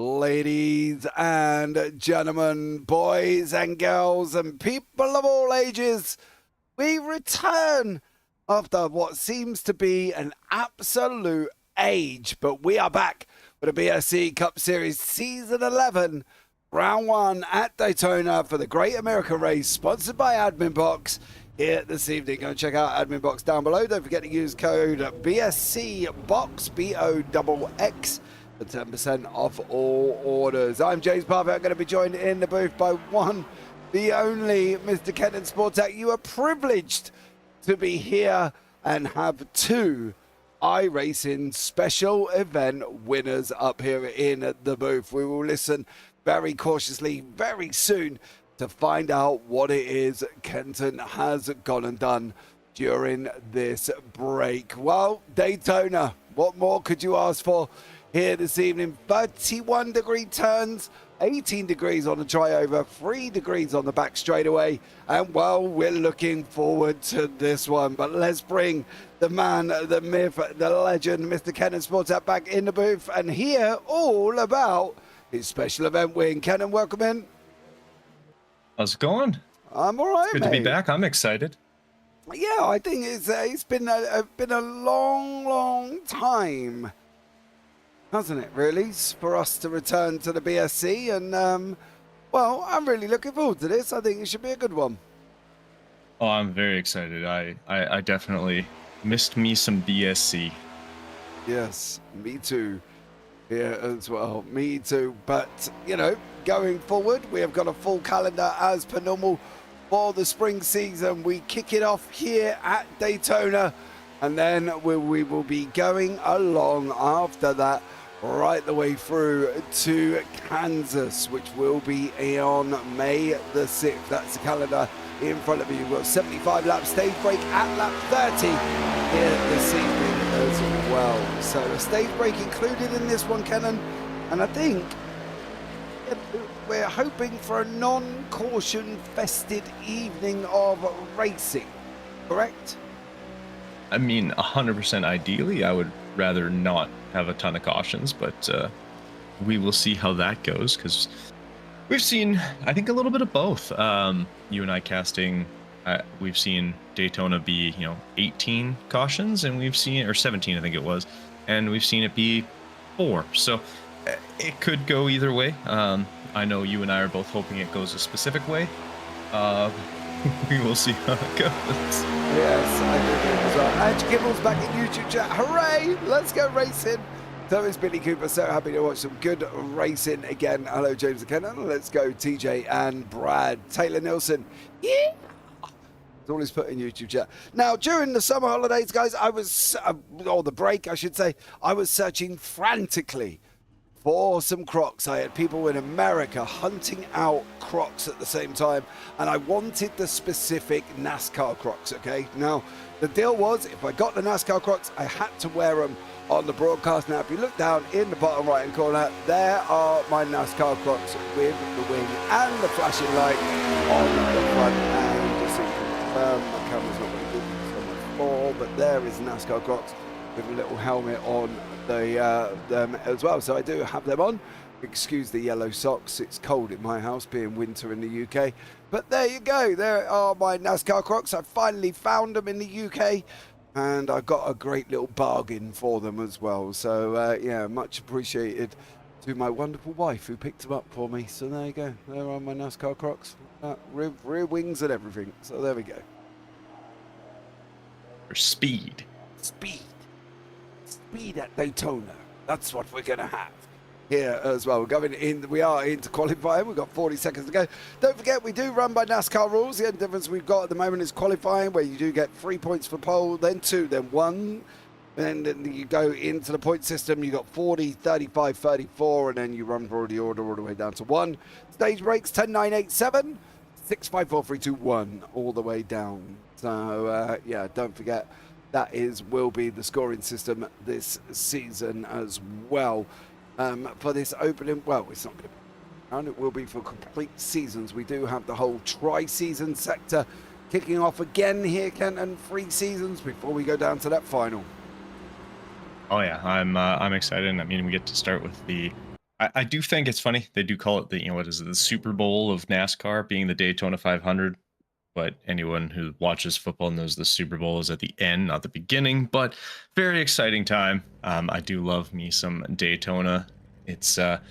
Ladies and gentlemen, boys and girls, and people of all ages, we return after what seems to be an absolute age, but we are back with the BSC Cup Series Season 11, Round 1 at Daytona for the Great American Race, sponsored by Admin Box here this evening. Go and check out Admin Box down below. Don't forget to use code BSC Box, BOXX, for 10% off all orders. I'm James Parfitt. I'm going to be joined in the booth by one, the only Mr. Kenton Sportak. You are privileged to be here and have two iRacing special event winners up here in the booth. We will listen very cautiously very soon to find out what it is Kenton has gone and done during this break. Well, Daytona, what more could you ask for here this evening? 31 degree turns, 18 degrees on the triover, 3 degrees on the back straightaway, and well, we're looking forward to this one. But let's bring the man, the myth, the legend, Mr. Kenton Sportak back in the booth and hear all about his special event win. Kenton, welcome in. How's it going? I'm all right, Good mate. to be back. I'm excited. Yeah, I think it's been a long time, hasn't it, really, for us to return to the BSC, and well, I'm really looking forward to this. I think it should be a good one. Oh, I'm very excited. I definitely missed me some BSC. Yes, me too. Here as well, me too. But you know, going forward, we have got a full calendar as per normal for the spring season. We kick it off here at Daytona, and then we will be going along after that right the way through to Kansas, which will be on May the 6th. That's the calendar in front of you. We've got 75 lap stage break at lap 30 here this evening as well. So a stage break included in this one, Kenton, and I think we're hoping for a non-caution fested evening of racing, correct? I mean, 100% ideally, I would rather not have a ton of cautions, but we will see how that goes, because we've seen, I think, a little bit of both. You and I casting, we've seen Daytona be, 18 cautions, and we've seen, or 17, I think it was, and we've seen it be 4. So it could go either way. I know you and I are both hoping it goes a specific way. We will see how it goes. Yes, I do as well. And Kibble's back in YouTube chat. Hooray! Let's go racing. So is Billy Cooper. So happy to watch some good racing again. Hello, James and Kenton. Let's go, TJ and Brad. Taylor Nilsson. Yeah! That's all he's put in YouTube chat. Now, during the summer holidays, guys, I was, or the break, I should say, I was searching frantically for some Crocs. I had people in America hunting out Crocs at the same time, and I wanted the specific NASCAR Crocs, okay? Now, the deal was, if I got the NASCAR Crocs, I had to wear them on the broadcast. Now, if you look down in the bottom right-hand corner, there are my NASCAR Crocs with the wing and the flashing light on the front. And just so you can confirm, the camera's not going to do so much more, but there is NASCAR Crocs with a little helmet on them as well. So I do have them on. Excuse the yellow socks. It's cold in my house, being winter in the UK. But there you go. There are my NASCAR Crocs. I finally found them in the UK, and I got a great little bargain for them as well. So yeah, much appreciated to my wonderful wife who picked them up for me. So there you go. There are my NASCAR Crocs. Rear wings and everything. So there we go. For speed. Speed at Daytona. That's what we're going to have here as well. We're going in. We are into qualifying. We've got 40 seconds to go. Don't forget, we do run by NASCAR rules. The only difference we've got at the moment is qualifying, where you do get 3 points for pole, then 2, then 1. And then you go into the point system. You got 40, 35, 34, and then you run for the order all the way down to 1. Stage breaks 10, 9, 8, 7, 6, 5, 4, 3, 2, 1, all the way down. So yeah, don't forget, that will be the scoring system this season as well. For this opening, well, it's not going to be, and it will be for complete seasons. We do have the whole tri-season sector kicking off again here, Kenton. 3 seasons before we go down to that final. Oh yeah, I'm excited. I mean, we get to start with the I do think it's funny. They do call it the, what is it, the Super Bowl of NASCAR, being the Daytona 500. But anyone who watches football knows the Super Bowl is at the end, not the beginning. But very exciting time. I do love me some Daytona. It's the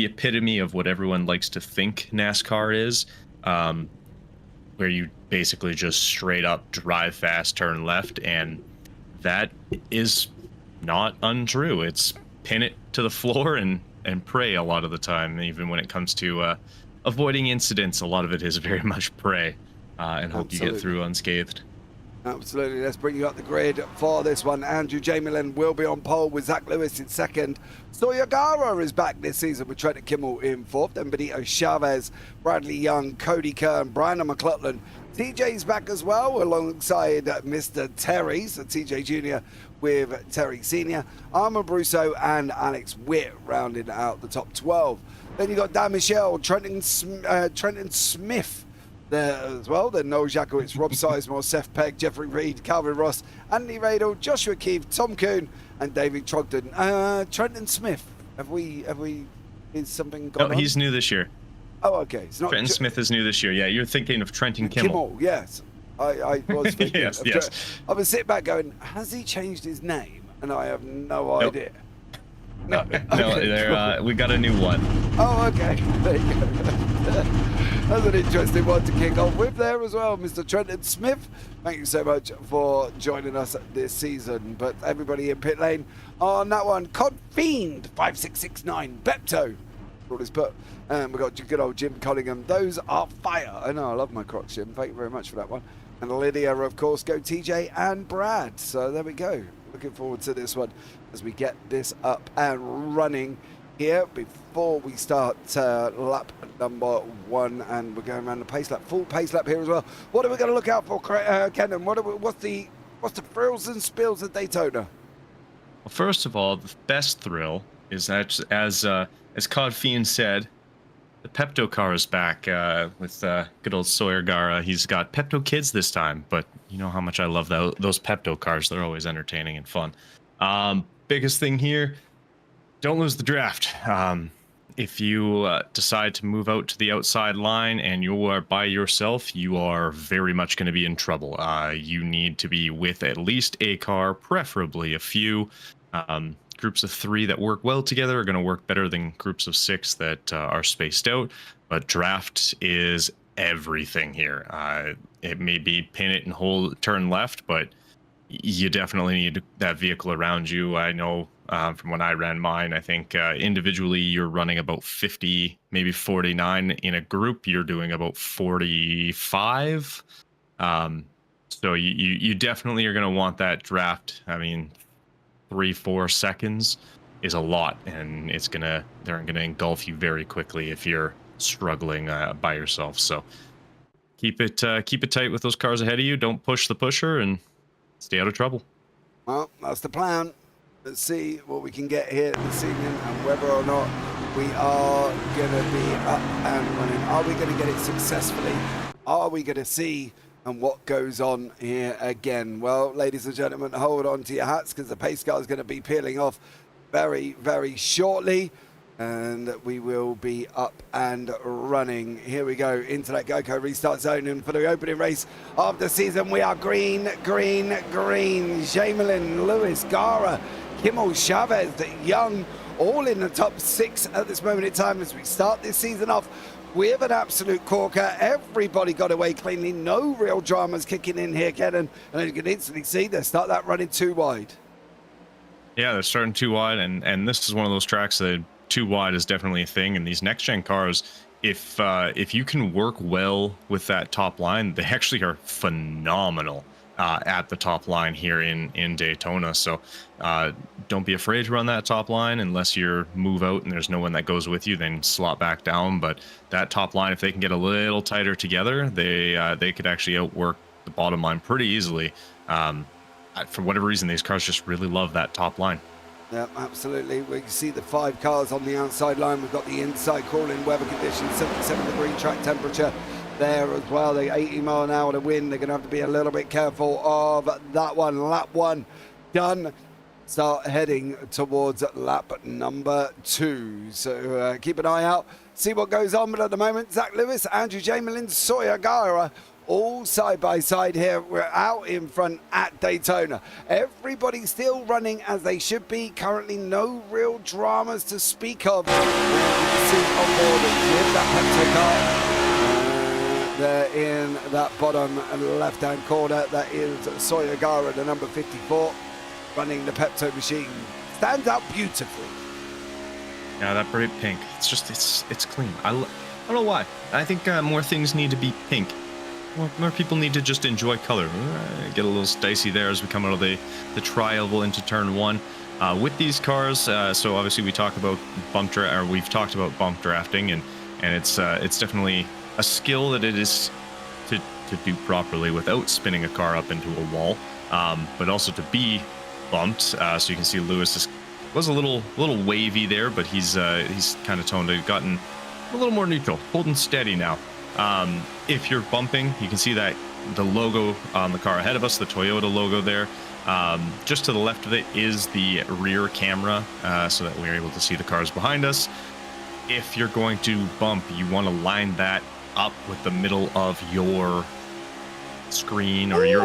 epitome of what everyone likes to think NASCAR is, where you basically just straight up drive fast, turn left, and that is not untrue. It's pin it to the floor and pray a lot of the time. Even when it comes to avoiding incidents, a lot of it is very much pray. And hope you get through unscathed. Absolutely. Let's bring you up the grid for this one. Andrew Jamelin will be on pole with Zach Lewis in second. Sawyer Gara is back this season with Trent Kimmel in fourth. Then Benito Chavez, Bradley Young, Cody Kern, Brandon McLaughlin. TJ's back as well alongside Mr. Terry. So TJ Jr. with Terry Sr. Armand Brusso and Alex Witt rounding out the top 12. Then you got Dan Michelle, Trenton Smith there as well. Then Noel Jakowitz, Rob Sizemore, Seth Pegg, Jeffrey Reed, Calvin Ross, Anthony Radel, Joshua Keefe, Tom Kuhn, and David Trogdon. Trenton Smith, is something gone on? No, he's new this year. Oh, okay. It's not Trenton Smith is new this year. Yeah, you're thinking of Trenton Kimmel. Yes. I was thinking. yes. I was sitting back going, has he changed his name? And I have no idea. No, we got a new one. Oh, okay. There you go. That's an interesting one to kick off with there as well, Mr. Trenton Smith. Thank you so much for joining us this season. But everybody in pit lane on that one, Cod Fiend 5669 Bepto. All this put. And we've got good old Jim Collingham. Those are fire. I know, I love my Crocs, Jim. Thank you very much for that one. And Lydia, of course, go TJ and Brad. So there we go. Looking forward to this one as we get this up and running here before we start lap number 1, and we're going around the pace lap, full pace lap here as well. What are we going to look out for, Kenton? What's the thrills and spills of Daytona? Well, first of all, the best thrill is that, as Cod Fiend said, the Pepto car is back with good old Sawyer Gara. He's got Pepto Kids this time, but you know how much I love those Pepto cars. They're always entertaining and fun. Biggest thing here, don't lose the draft. If you decide to move out to the outside line and you are by yourself, you are very much going to be in trouble. You need to be with at least a car, preferably a few. Groups of 3 that work well together are going to work better than groups of 6 that are spaced out. But draft is everything here. It may be pin it and hold, turn left, but you definitely need that vehicle around you. I know from when I ran mine, I think individually you're running about 50, maybe 49. In a group, you're doing about 45. So you definitely are going to want that draft. I mean, 3-4 seconds is a lot, and they're gonna engulf you very quickly if you're struggling by yourself. So keep it tight with those cars ahead of you. Don't push the pusher and stay out of trouble. Well, that's the plan. Let's see what we can get here this evening and whether or not we are gonna be up and running. Are we gonna get it successfully? Are we gonna see and what goes on here again? Well, ladies and gentlemen, hold on to your hats because the pace car is going to be peeling off very, very shortly, and we will be up and running. Here we go into that GoCo restart zone, and for the opening race of the season, we are green, green, green. Jamelin, Lewis, Gara, Kimmel, Chavez, Young, all in the top 6 at this moment in time as we start this season off with an absolute corker. Everybody got away cleanly. No real dramas kicking in here, Kenton. And you can instantly see they start that running too wide. Yeah, they're starting too wide, and this is one of those tracks that too wide is definitely a thing. And these next gen cars, if you can work well with that top line, they actually are phenomenal at the top line here in Daytona. So don't be afraid to run that top line unless you move out and there's no one that goes with you, then slot back down. But that top line, if they can get a little tighter together, they could actually outwork the bottom line pretty easily. For whatever reason, these cars just really love that top line. Yeah, absolutely. We can see the 5 cars on the outside line. We've got the inside crawling weather conditions, 77-degree track temperature there as well. They're 80 mile an hour to win. They're going to have to be a little bit careful of that one. Lap 1 done. start heading towards lap number 2. So keep an eye out, see what goes on. But at the moment, Zach Lewis, Andrew Jamelin, Sawyer Gara, all side by side here. We're out in front at Daytona. Everybody still running as they should be. Currently no real dramas to speak of. You can see on board with that Pepto car. There in that bottom left-hand corner, that is Sawyer Gara, the number 54, running the Pepto machine. Stands out beautifully. Yeah, that bright pink. It's just, it's clean. I don't know why. I think more things need to be pink. More people need to just enjoy color. Get a little dicey there as we come out of the tri-oval into turn 1. With these cars, so obviously we've talked about bump drafting, and it's definitely a skill that it is to do properly without spinning a car up into a wall, but also to be bumped. So you can see Lewis was a little wavy there, but he's kind of toned it, gotten a little more neutral, holding steady now. If you're bumping, you can see that the logo on the car ahead of us, the Toyota logo there. Just to the left of it is the rear camera, so that we're able to see the cars behind us. If you're going to bump, you want to line that up with the middle of your screen or your...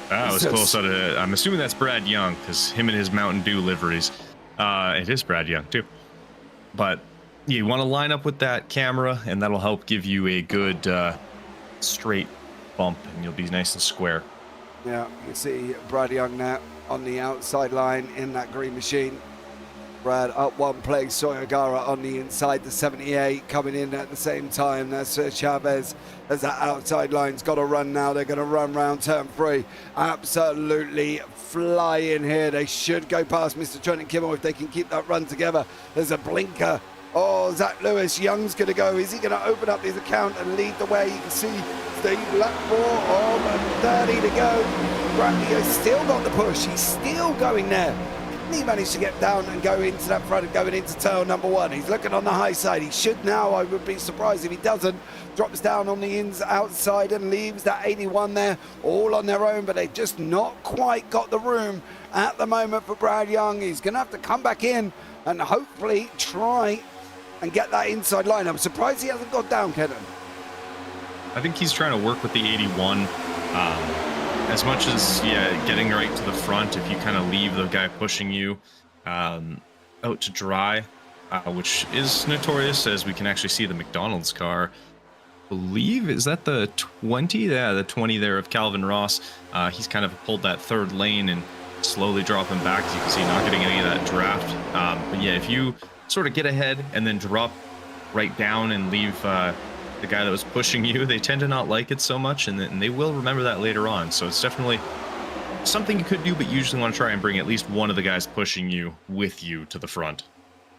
That was close. I'm assuming that's Brad Young, because him and his Mountain Dew liveries. It is Brad Young, too. But you want to line up with that camera, and that'll help give you a good straight bump, and you'll be nice and square. Yeah, you can see Brad Young now on the outside line in that green machine. Brad up one place, Sawyer Gara on the inside, the 78 coming in at the same time. That's Chavez as that outside line's got to run now. They're going to run round turn 3. Absolutely flying here. They should go past Mr. Trent and Kimmel if they can keep that run together. There's a blinker. Oh, Zach Lewis, Young's going to go. Is he going to open up his account and lead the way? You can see Steve lap 4 on 30 to go. Bradley has still got the push. He's still going there. He managed to get down and go into that front and going into turn number 1. He's looking on the high side. He should now. I would be surprised if he doesn't. Drops down on the outside and leaves that 81 there, all on their own, but they've just not quite got the room at the moment for Brad Young. He's going to have to come back in and hopefully try and get that inside line. I'm surprised he hasn't got down, Kenton. I think he's trying to work with the 81. As much as, getting right to the front, if you kind of leave the guy pushing you out to dry, which is notorious, as we can actually see the McDonald's car. I believe, is that the 20? Yeah, the 20 there of Calvin Ross. He's kind of pulled that third lane and slowly dropping back, as you can see, not getting any of that draft. But yeah, if you sort of get ahead and then drop right down and leave the guy that was pushing you, they tend to not like it so much, and they will remember that later on. So it's definitely something you could do, but you usually want to try and bring at least one of the guys pushing you with you to the front.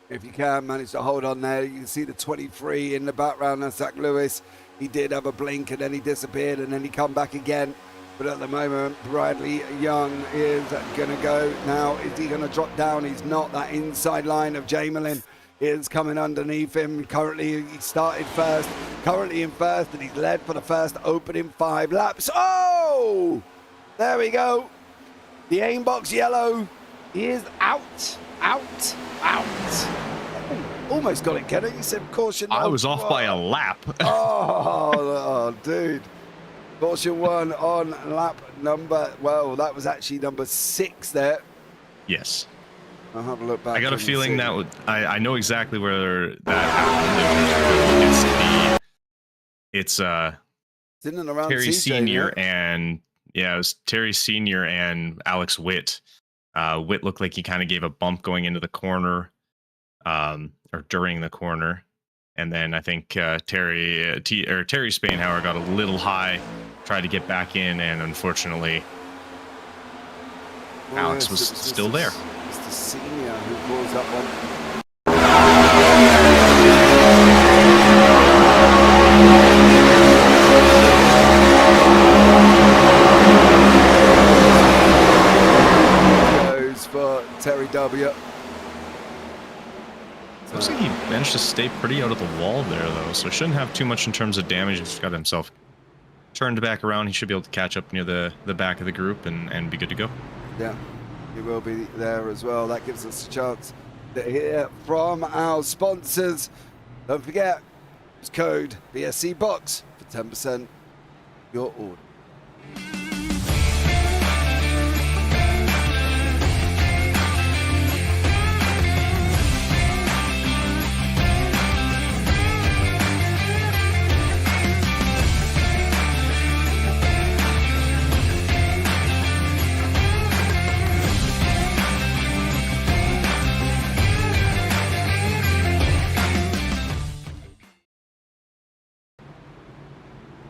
If you can manage to hold on there, you can see the 23 in the background. That's Zach Lewis. He did have a blink and then he disappeared and then he come back again. But at the moment, Bradley Young is going to go. Now, is he going to drop down? He's not. That inside line of Jamelin is coming underneath him. Currently, he started first. Currently in first, and he's led for the first opening 5 laps. Oh! There we go. The aim box yellow is out. Out. Almost got it, Kenny. You said caution. I was off by a lap. oh, dude. Caution 1 on lap number, well, that was actually number 6 there. Yes. I'll have a look back. I got a feeling that would, I know exactly where that happened. It's in and around Terry TJ, Senior yeah. And it was Terry Senior and Alex Witt. Witt looked like he kind of gave a bump going into the corner, or during the corner, and then I think Terry Spainhauer got a little high, tried to get back in, and unfortunately, Alex was still there. Mr. Senior who pulls up one. Goes for Terry W. Looks like he managed to stay pretty out of the wall there, though, so shouldn't have too much in terms of damage. He's got himself turned back around. He should be able to catch up near the back of the group and be good to go. Yeah. He will be there as well. That gives us a chance to hear from our sponsors. Don't forget, use code BSC Box for 10% your order.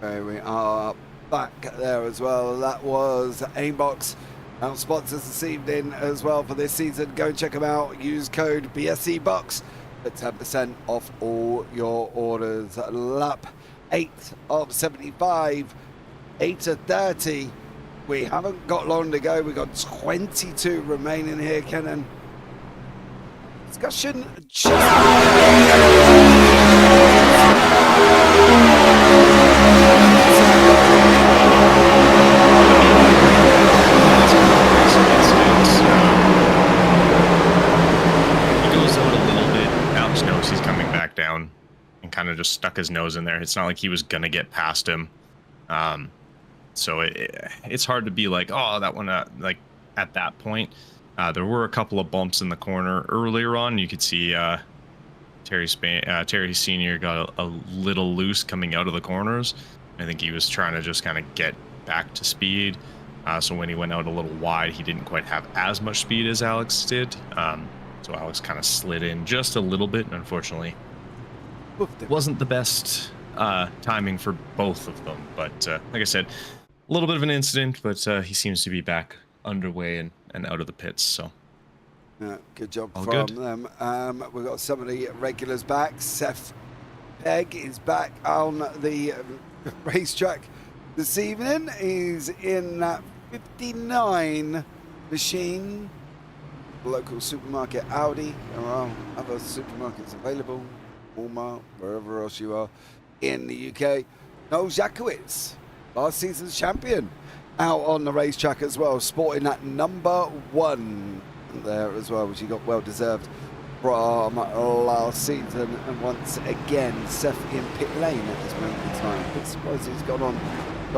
Okay, we are back there as well. That was Aimbox, our sponsors this evening as well for this season. Go and check them out. Use code BSC Box for 10% off all your orders. Lap 8 of 75, 8 of 30. We haven't got long to go. We've got 22 remaining here, Kenton. Discussion down and kind of just stuck his nose in there. It's not like he was gonna get past him, so it's hard to be like, oh, that one like at that point. There were a couple of bumps in the corner earlier on. You could see Terry Sr. got a little loose coming out of the corners. I think he was trying to just kind of get back to speed, so when he went out a little wide, he didn't quite have as much speed as Alex did, so Alex kind of slid in just a little bit, and unfortunately wasn't the best timing for both of them. But like I said, a little bit of an incident, but he seems to be back underway and out of the pits. So yeah, good job all from good. them. We've got some of the regulars back. Seth Pegg is back on the racetrack this evening. He's in that 59 machine. Local supermarket Aldi. There are other supermarkets available. Walmart, wherever else you are in the UK. Noel Jakowitz, last season's champion, out on the racetrack as well, sporting that number 1 there as well, which he got well deserved from last season. And once again, Seth in pit lane at this moment in time. I'm surprised he's got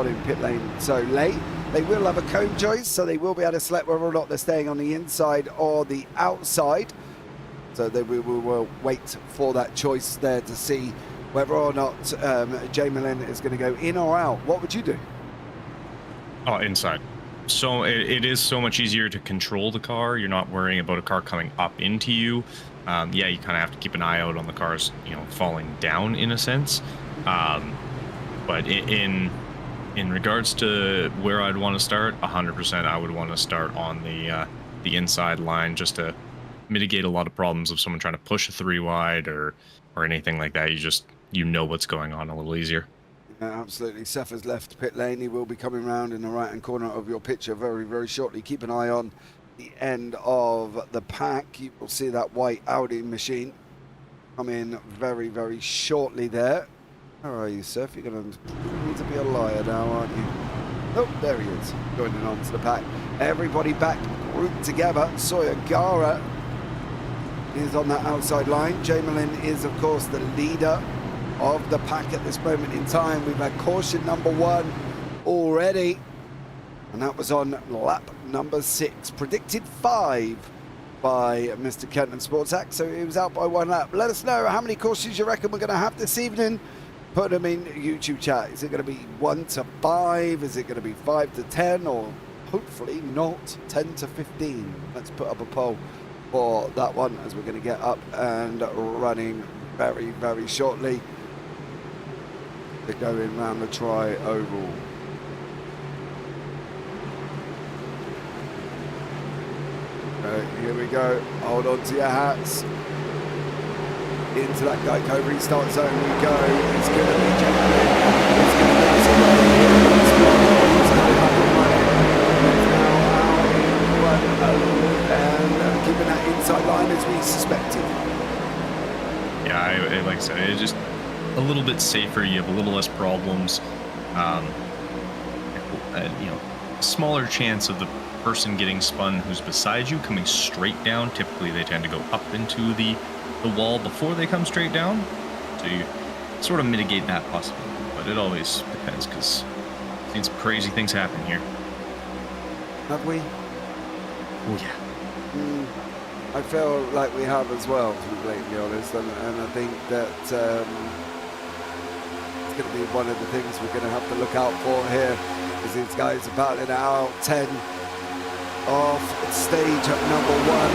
in pit lane so late. They will have a cone choice, so they will be able to select whether or not they're staying on the inside or the outside. So we will wait for that choice there to see whether or not Jamelin is going to go in or out. What would you do? Oh, inside. So it is so much easier to control the car. You're not worrying about a car coming up into you. Yeah, you kind of have to keep an eye out on the cars, falling down in a sense. But in regards to where I'd want to start, 100% I would want to start on the inside line, just to mitigate a lot of problems of someone trying to push a 3 wide or anything like that. You know what's going on a little easier. Yeah, absolutely. Seth has left pit lane. He will be coming round in the right hand corner of your picture very, very shortly. Keep an eye on the end of the pack. You will see that white Audi machine come in very, very shortly there. Where are you, Seth? You're going to need to be a liar now, aren't you? Oh, there he is, joining on to the pack. Everybody back grouped together. Sawyer Gara is on that outside line. Jamelin is, of course, the leader of the pack at this moment in time. We've had caution number 1 already, and that was on lap number 6. Predicted 5 by Mr. Kenton Sportak, so he was out by 1 lap. Let us know how many cautions you reckon we're going to have this evening. Put them in YouTube chat. Is it going to be 1 to 5? Is it going to be 5 to 10? Or hopefully not 10 to 15? Let's put up a poll for that one, as we're going to get up and running very, very shortly. They're going round the tri-oval. Here we go. Hold on to your hats. Into that Geico restart zone we go. It's going to be Jamelin. It's going to be and keeping that inside line as we suspected. Yeah, like I said, it's just a little bit safer. You have a little less problems. Smaller chance of the person getting spun who's beside you coming straight down. Typically, they tend to go up into the wall before they come straight down. So you sort of mitigate that possibility. But it always depends, because I've seen some crazy things happen here. Have we? Oh, yeah. I feel like we have as well, to be blatantly honest, and I think that it's going to be one of the things we're going to have to look out for here, because these guys are battling out 10 off stage at number 1,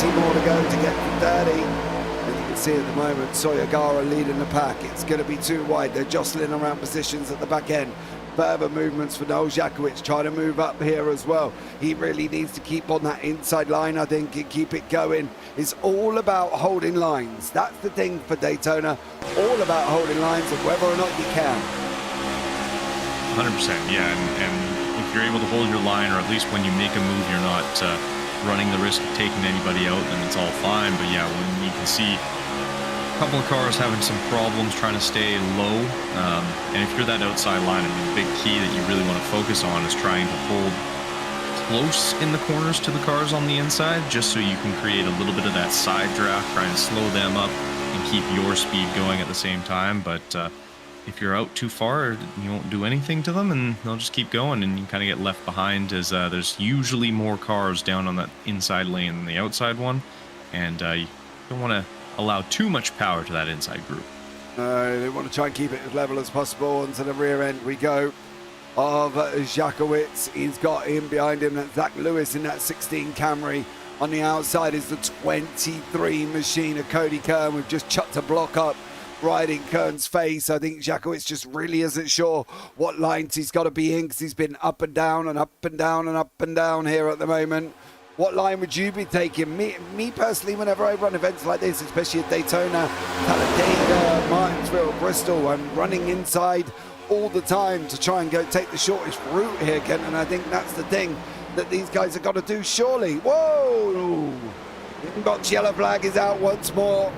20 more to go to get to 30. And you can see at the moment Soyagara leading the pack. It's going to be too wide. They're jostling around positions at the back end. Further movements for Noel Jakowicz, trying to move up here as well. He really needs to keep on that inside line, I think, and keep it going. It's all about holding lines. That's the thing for Daytona. All about holding lines and whether or not you can. 100%, yeah. And if you're able to hold your line, or at least when you make a move, you're not running the risk of taking anybody out, then it's all fine. But yeah, when you can see a couple of cars having some problems trying to stay low, and if you're that outside line, I mean, the big key that you really want to focus on is trying to hold close in the corners to the cars on the inside, just so you can create a little bit of that side draft, trying to slow them up and keep your speed going at the same time. But if you're out too far, you won't do anything to them, and they'll just keep going, and you kind of get left behind, as there's usually more cars down on that inside lane than the outside one, and you don't want to allow too much power to that inside group. They want to try and keep it as level as possible. Onto the rear end we go of Jakowicz. He's got him behind him. That's Zach Lewis in that 16 Camry. On the outside is the 23 machine of Cody Kern. We've just chucked a block up right in Kern's face. I think Jakowicz just really isn't sure what lines he's got to be in, because he's been up and down and up and down and up and down here at the moment. What line would you be taking? Me personally, whenever I run events like this, especially at Daytona, Talladega, Martinsville, Bristol, I'm running inside all the time to try and go take the shortest route here, Kenton. And I think that's the thing that these guys have got to do, surely. Whoa! Inbox yellow flag is out once more.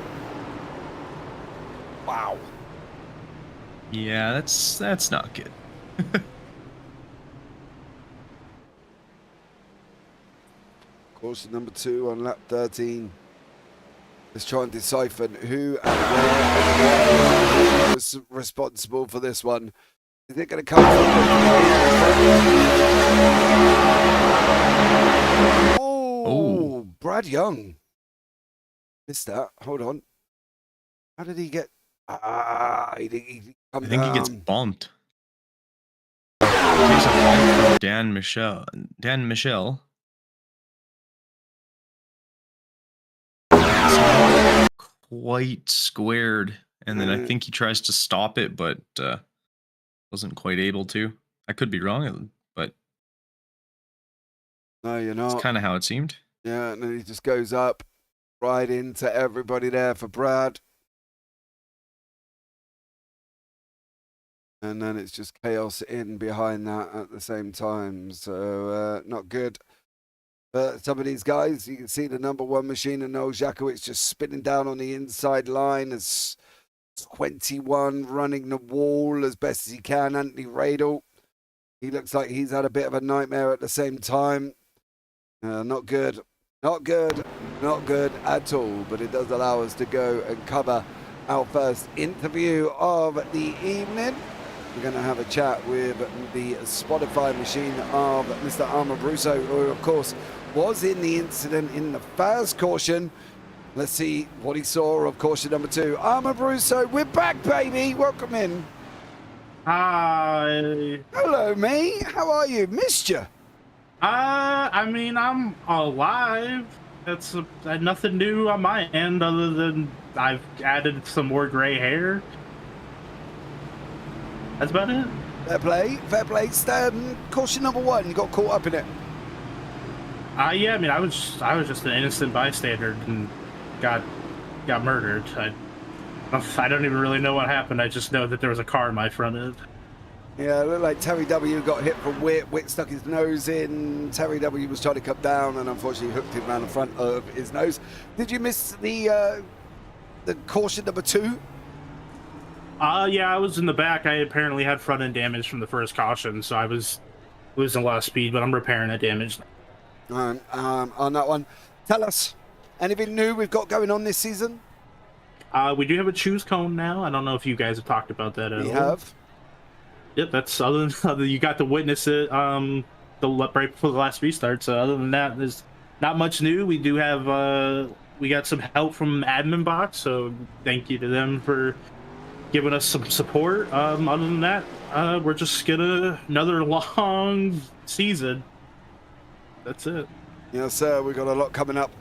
Wow. Yeah, that's not good. Caution number 2 on lap 13. Let's try and decipher who and where was responsible for this one. Is it going to come from? Oh, Brad Young. Missed that. Hold on. How did he get? He I think he gets bumped. He takes a bump from Dan Michel. Quite squared, and then I think he tries to stop it, but wasn't quite able to. I could be wrong, but no, you're not. That's kind of how it seemed. Yeah, and then he just goes up right into everybody there for Brad. And then it's just chaos in behind that at the same time. So not good. But some of these guys, you can see the number 1 machine and Noel Jakowicz just spinning down on the inside line as 21 running the wall as best as he can. Anthony Radel, he looks like he's had a bit of a nightmare at the same time. Not good. Not good. Not good at all. But it does allow us to go and cover our first interview of the evening. We're going to have a chat with the Spotify machine of Mr. Armor Brusso, who, of course, was in the incident in the first caution. Let's see what he saw of caution number 2. Armor Brusso, we're back, baby. Welcome in. Hi. Hello, mate. How are you? Missed you. I mean, I'm alive. That's nothing new on my end, other than I've added some more gray hair. That's about it. Fair play. Fair play. Caution number 1. You got caught up in it. Yeah. I mean, I was just an innocent bystander and got murdered. I don't even really know what happened. I just know that there was a car in my front end. Yeah, it looked like Terry W got hit from Whit. Whit stuck his nose in. Terry W was trying to come down and unfortunately hooked him around the front of his nose. Did you miss the caution number 2? Yeah, I was in the back. I apparently had front end damage from the first caution, so I was losing a lot of speed, but I'm repairing that damage. On that one, tell us anything new we've got going on this season. We do have a choose cone now. I don't know if you guys have talked about that at all. We have. Yep, that's other than you got to witness it right before the last restart. So other than that, there's not much new. We do have we got some help from admin box, so thank you to them for giving us some support. Other than that, we're just gonna another long season. That's it. Yes, sir. We've got a lot coming up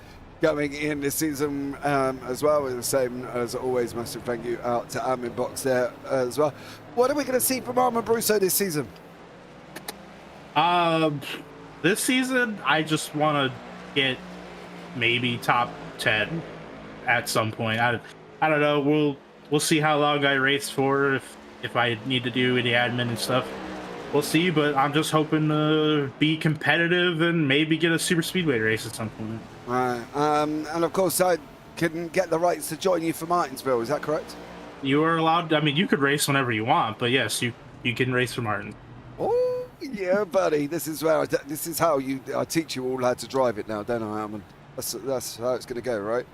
going in this season as well. The same as always, massive thank you out to admin box there as well. What are we going to see from Armand Brusso this season? This season, I just want to get maybe top 10 at some point. I don't know. We'll see how long I race for. If I need to do any admin and stuff, we'll see. But I'm just hoping to be competitive and maybe get a super speedway race at some point. Right. And of course, I can get the rights to join you for Martinsville. Is that correct? You are allowed. I mean, you could race whenever you want, but yes, you can race for Martin. Oh yeah, buddy. This is where this is how I teach you all how to drive it now, don't I, Armand? That's how it's going to go, right?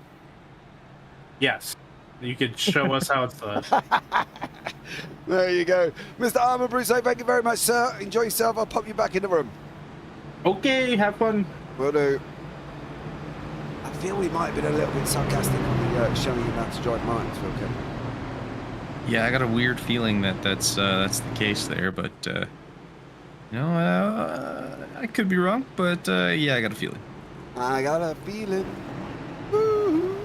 Yes. You could show us how it's done. There you go. Mr. Armand Brusso, thank you very much, sir. Enjoy yourself. I'll pop you back in the room. Okay, have fun. Will do. I feel we might have been a little bit sarcastic on the showing you how to drive Martinsville, Kenton. Yeah, I got a weird feeling that's the case there, but I could be wrong, but yeah, I got a feeling. I got a feeling. Woo-hoo.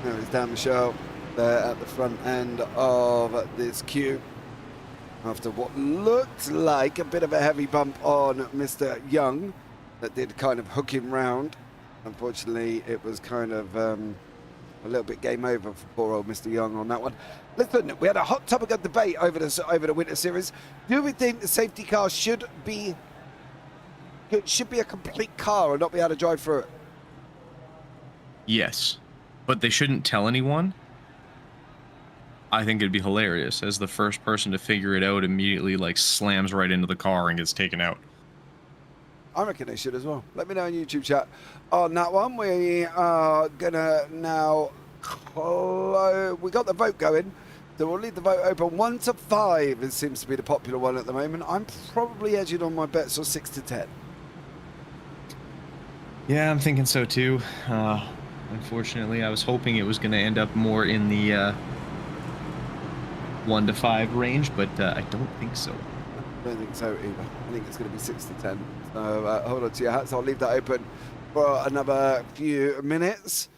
There is Dan Michelle there at the front end of this queue. After what looked like a bit of a heavy bump on Mr. Young that did kind of hook him round. Unfortunately, it was kind of a little bit game over for poor old Mr. Young on that one. Listen, we had a hot topic of debate over the Winter Series. Do we think the safety car should be a complete car and not be able to drive through it? Yes, but they shouldn't tell anyone. I think it'd be hilarious as the first person to figure it out immediately like slams right into the car and gets taken out. I reckon they should as well. Let me know in YouTube chat on that one. We are gonna now we got the vote going, so we'll leave the vote open. 1 to 5 it seems to be the popular one at the moment. I'm probably edging on my bets on 6 to 10. Yeah, I'm thinking so too. Unfortunately, I was hoping it was going to end up more in the 1 to 5 range, but I don't think so. I don't think so either. I think it's going to be 6 to 10. So hold on to your hats. I'll leave that open for another few minutes.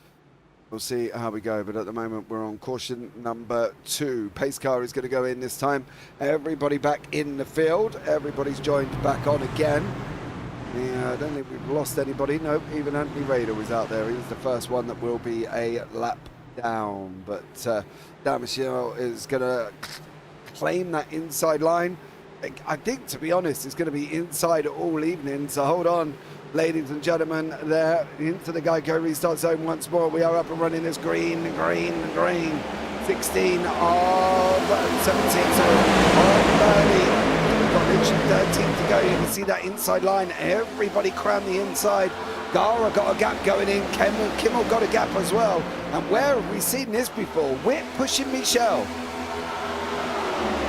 We'll see how we go, but at the moment we're on caution number 2. Pace car is going to go in this time. Everybody back in the field. Everybody's joined back on again. Yeah, I don't think we've lost anybody. Nope, even Anthony Raider was out there. He was the first one that will be a lap down. But Dan Michelle is going to claim that inside line. I think, to be honest, it's going to be inside all evening. So hold on, ladies and gentlemen, there into the Geico restart zone once more. We are up and running this green. 16 of 17, so on 30. We've got literally 13 to go. You can see that inside line. Everybody crammed the inside. Gara got a gap going in. Kimmel got a gap as well. And where have we seen this before? Whit pushing Michelle.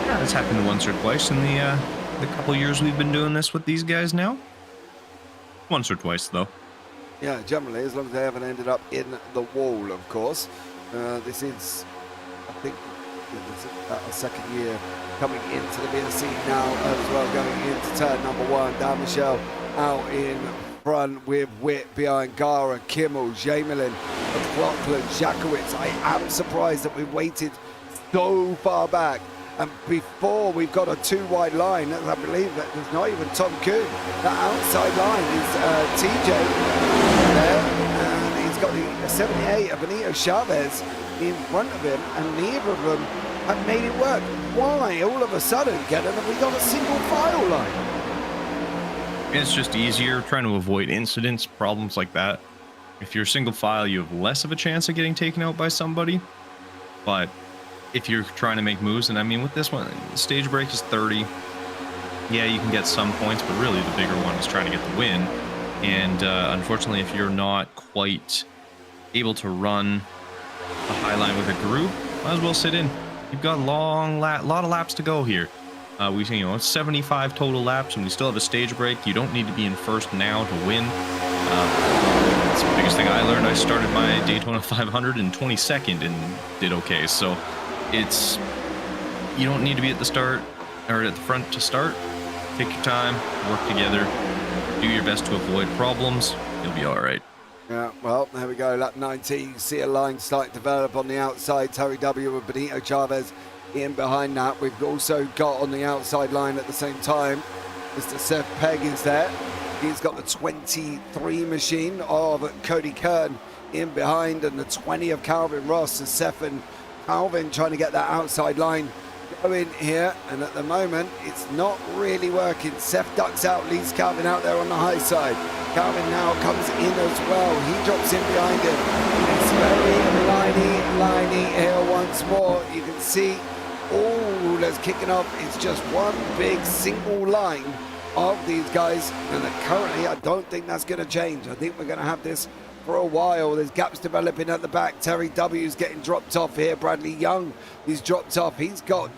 Yeah, that's happened once or twice in the couple years we've been doing this with these guys now. Once or twice, though. Yeah, generally, as long as they haven't ended up in the wall, of course. This is, I think, this is a second year coming into the BSC now as well, going into turn number 1. Dan Michelle out in front with Whit behind Gara, Kimmel, Jamelin, McLaughlin, Jakowitz. I am surprised that we've waited so far back. And before we've got a 2-wide line, I believe that there's not even Tom Kuhn. That outside line is TJ there, and he's got the 78 of Benito Chavez in front of him, and neither of them have made it work. Why all of a sudden, Kenton, have we got a single file line? It's just easier trying to avoid incidents, problems like that. If you're single file, you have less of a chance of getting taken out by somebody, but if you're trying to make moves, and I mean with this one, stage break is 30. yeah, you can get some points, but really the bigger one is trying to get the win. And unfortunately, if you're not quite able to run the high line with a group, might as well sit in. You've got a lot of laps to go here. We, 75 total laps, and we still have a stage break. You don't need to be in first now to win. That's the biggest thing I learned. I started my Daytona 500 in 22nd and did okay. So you don't need to be at the start or at the front to start. Take your time, work together, do your best to avoid problems. You'll be all right. Yeah, well, there we go. Lap 19. You see a line start to develop on the outside. Terry W with Benito Chavez in behind that. We've also got on the outside line at the same time, Mr. Seth Pegg is there. He's got the 23 machine of Cody Kern in behind, and the 20 of Calvin Ross. So Seth and Calvin trying to get that outside line going here, and at the moment it's not really working. Seth ducks out, leaves Calvin out there on the high side. Calvin now comes in as well. He drops in behind him. It's very liney here once more. You can see all that's kicking off is just one big single line of these guys, and currently I don't think that's going to change. I think we're going to have this for a while. There's gaps developing at the back. Terry W's getting dropped off here. Bradley Young, he's dropped off. He's got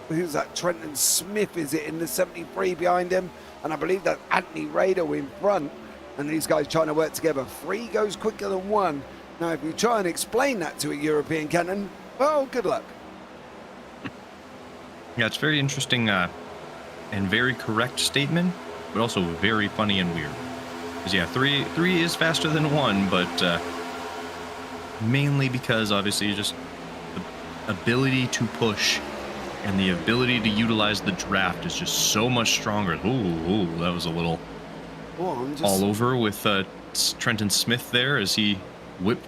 who's that? Trenton Smith, is it, in the 73 behind him? And I believe that Anthony Rado in front, and these guys trying to work together. 3 goes quicker than 1. Now if you try and explain that to a European, Kenton, well, good luck. Yeah, it's very interesting and very correct statement, but also very funny and weird. Because yeah, three is faster than 1, but mainly because obviously just the ability to push and the ability to utilize the draft is just so much stronger. Ooh, that was a little all over with Trenton Smith there as he whipped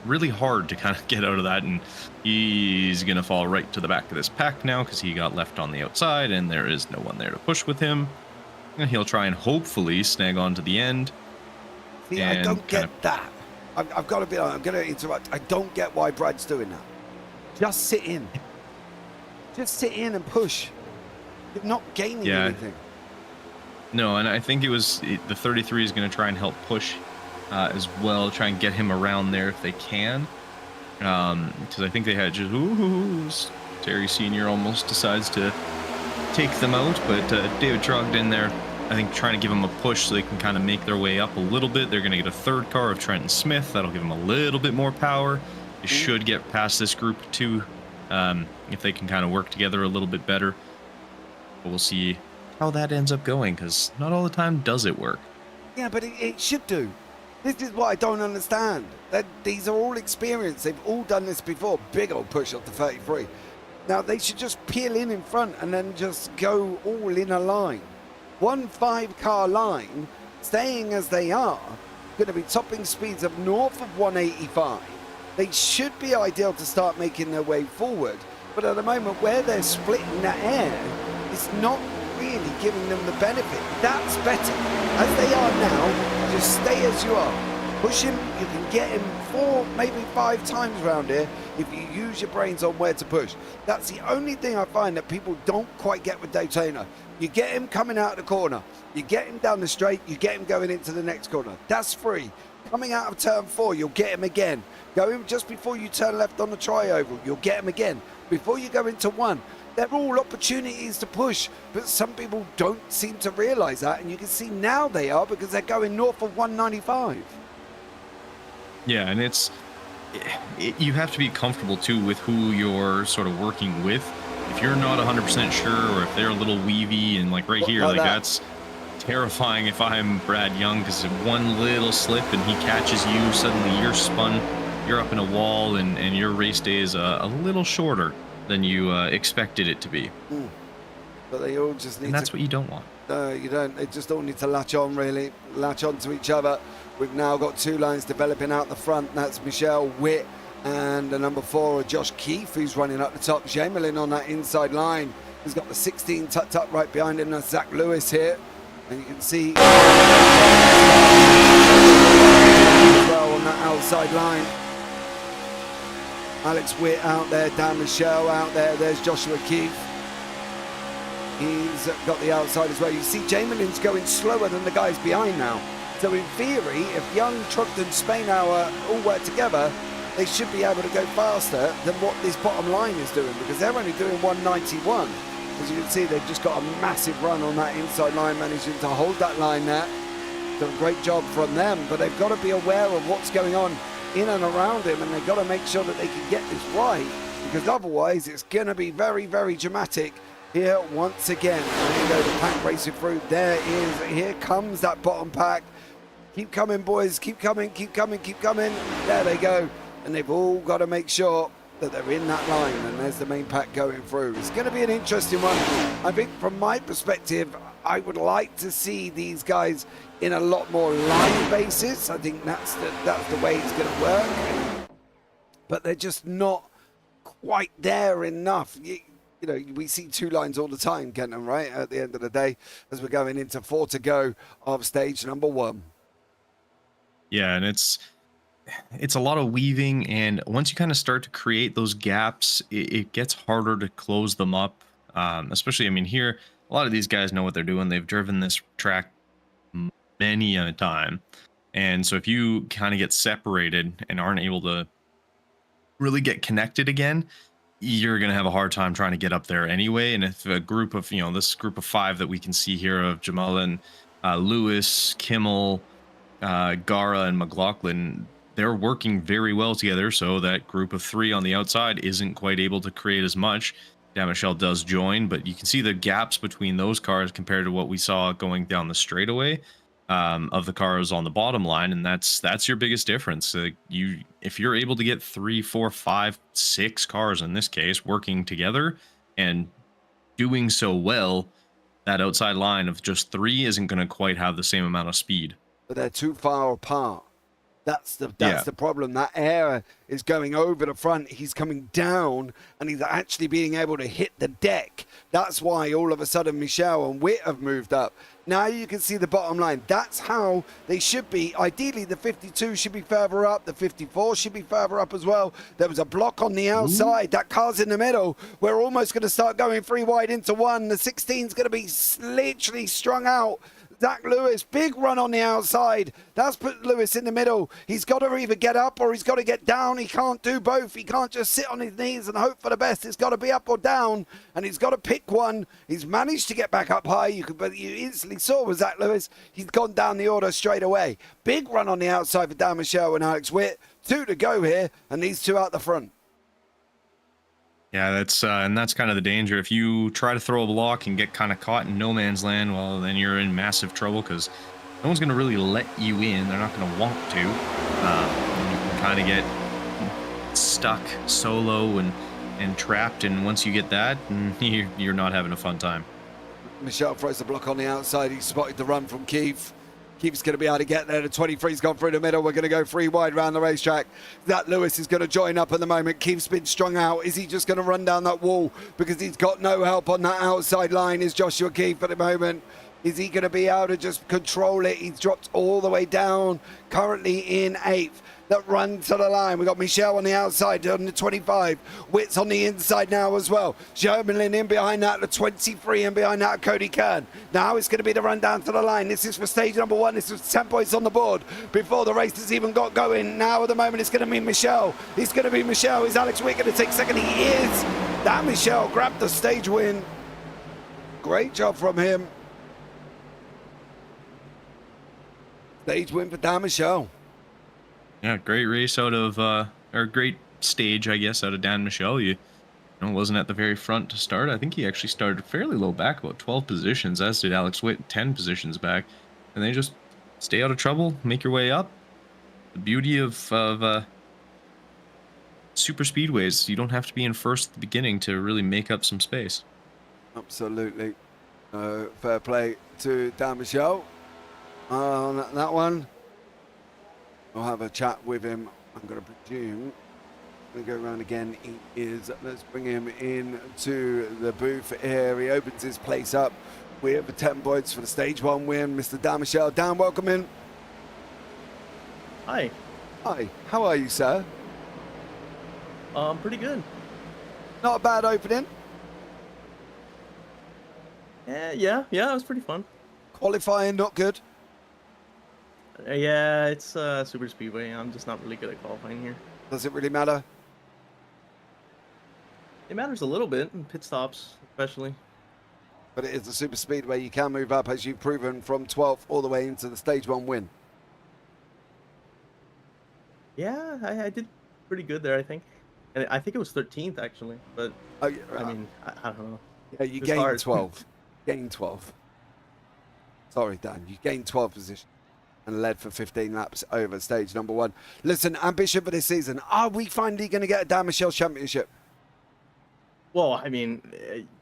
really hard to kind of get out of that, and he's gonna fall right to the back of this pack now because he got left on the outside and there is no one there to push with him, and he'll try and hopefully snag on to the end. See, I don't get that. I've got to be honest, I'm going to interrupt. I don't get why Brad's doing that. Just sit in. Just sit in and push. You're not gaining anything. No, and I think the 33 is going to try and help push as well, try and get him around there if they can. Because I think they had just, Terry Sr. almost decides to take them out, but David Trogdon there, I think, trying to give them a push so they can kind of make their way up a little bit. They're going to get a third car of Trenton Smith. That'll give them a little bit more power. They should get past this group too, if they can kind of work together a little bit better. But we'll see how that ends up going, because not all the time does it work. Yeah, but it should do. This is what I don't understand. These are all experienced. They've all done this before. Big old push up to 33. Now they should just peel in front and then just go all in a line. 1 5-car line, staying as they are, going to be topping speeds of north of 185. They should be ideal to start making their way forward, but at the moment where they're splitting that air, it's not really giving them the benefit. That's better. As they are now, just stay as you are. Push him, you can get him 4, maybe 5 times around here if you use your brains on where to push. That's the only thing I find that people don't quite get with Daytona. You get him coming out of the corner, you get him down the straight, you get him going into the next corner. That's free. Coming out of turn 4, you'll get him again. Go in just before you turn left on the tri-oval, you'll get him again. Before you go into 1, they're all opportunities to push, but some people don't seem to realise that, and you can see now they are, because they're going north of 195. Yeah, and you have to be comfortable too with who you're sort of working with. If you're not 100% sure, or if they're a little weavy, and like right here, like that's terrifying if I'm Brad Young, because one little slip and he catches you, suddenly you're spun, you're up in a wall, and your race day is a little shorter than you expected it to be. But they all just need that's what you don't want. No, you don't. They just all need to latch on, really. Latch on to each other. We've now got 2 lines developing out the front. That's Michelle Witt and the number 4, Josh Keefe, who's running up the top. Jamelin on that inside line. He's got the 16 tucked up right behind him. That's Zach Lewis here. And you can see as well on that outside line. Alex Witt out there, Dan Michelle out there. There's Joshua Keefe. He's got the outside as well. You see Jamelin's going slower than the guys behind now. So in theory, if Young, Trucked and Spainhour all work together, they should be able to go faster than what this bottom line is doing, because they're only doing 191. As you can see, they've just got a massive run on that inside line, managing to hold that line there. Done a great job from them, but they've got to be aware of what's going on in and around him, and they've got to make sure that they can get this right, because otherwise it's going to be very, very dramatic here once again. There you go, the pack racing through. Here comes that bottom pack. Keep coming, boys, keep coming, keep coming, keep coming. There they go, and they've all got to make sure that they're in that line, and there's the main pack going through. It's going to be an interesting one. I think from my perspective, I would like to see these guys in a lot more line basis. I think that's the way it's going to work, but they're just not quite there enough. You know, we see 2 lines all the time, Kenton, right? At the end of the day, as we're going into 4 to go of stage number 1. Yeah, and it's a lot of weaving, and once you kind of start to create those gaps, it gets harder to close them up. Especially, I mean, here, a lot of these guys know what they're doing. They've driven this track many a time. And so if you kind of get separated and aren't able to really get connected again, you're going to have a hard time trying to get up there anyway. And if a group of, you know, this group of 5 that we can see here of Jamelin, Lewis, Kimmel, Gara, and McLaughlin, they're working very well together, so that group of 3 on the outside isn't quite able to create as much. Damichel does join, but you can see the gaps between those cars compared to what we saw going down the straightaway of the cars on the bottom line, and that's your biggest difference. If you're able to get 3, 4, 5, 6 cars in this case working together and doing so well, that outside line of just 3 isn't going to quite have the same amount of speed. But they're too far apart. That's the problem. That air is going over the front. He's coming down, and he's actually being able to hit the deck. That's why all of a sudden Michel and Witt have moved up. Now you can see the bottom line. That's how they should be. Ideally, the 52 should be further up. The 54 should be further up as well. There was a block on the outside. That car's in the middle. We're almost going to start going 3 wide into 1. The 16's going to be literally strung out. Zach Lewis, big run on the outside. That's put Lewis in the middle. He's got to either get up or he's got to get down. He can't do both. He can't just sit on his knees and hope for the best. It's got to be up or down, and he's got to pick one. He's managed to get back up high. But you instantly saw with Zach Lewis, he's gone down the order straight away. Big run on the outside for Dan Michel and Alex Witt. 2 to go here, and these 2 out the front. Yeah, that's kind of the danger. If you try to throw a block and get kind of caught in no man's land, well, then you're in massive trouble, because no one's going to really let you in. They're not going to want to. And you can kind of get stuck solo and trapped, and once you get that, you're not having a fun time. Michel throws the block on the outside. He spotted the run from Keith. Keith's going to be able to get there. The 23's gone through the middle. We're going to go 3 wide round the racetrack. That Lewis is going to join up at the moment. Keith's been strung out. Is he just going to run down that wall because he's got no help on that outside line? Is Joshua Keith at the moment? Is he going to be able to just control it? He's dropped all the way down, currently in 8th. That run to the line. We've got Michel on the outside on the 25. Witt's on the inside now as well. Germelin in behind that, the 23, and behind that, Cody Kern. Now it's going to be the run down to the line. This is for stage number 1. This is 10 points on the board before the race has even got going. Now at the moment it's going to be Michel. It's going to be Michel. Is Alex Witt going to take second? He is. That Michel grabbed the stage win. Great job from him. Stage win for Dan Michel. Yeah, great race out of, or great stage, I guess, out of Dan Michel. You know, wasn't at the very front to start. I think he actually started fairly low back, about 12 positions, as did Alex Witt, 10 positions back. And they just stay out of trouble, make your way up. The beauty of super speedways, you don't have to be in first at the beginning to really make up some space. Absolutely. Fair play to Dan Michel on that one. I'll have a chat with him. I'm going to presume. I'm going to go around again. He is. Let's bring him in to the booth here. He opens his place up. We have 10 points for the stage 1 win. Mr. Dan Michel. Dan, welcome in. Hi. Hi. How are you, sir? Pretty good. Not a bad opening. Yeah, it was pretty fun. Qualifying, not good. Yeah, it's super speedway. I'm just not really good at qualifying here. Does it really matter? It matters a little bit in pit stops, especially. But it is a super speedway. You can move up, as you've proven, from 12th all the way into the stage 1 win. Yeah, I did pretty good there, I think. And I think it was 13th, actually. But, Oh, yeah, I mean, I don't know. yeah, you It's gained hard. 12. Gained 12. Sorry, Dan. You gained 12 position and led for 15 laps over stage number 1. Listen, ambition for this season. Are we finally going to get a Dan Michel Championship? Well, I mean,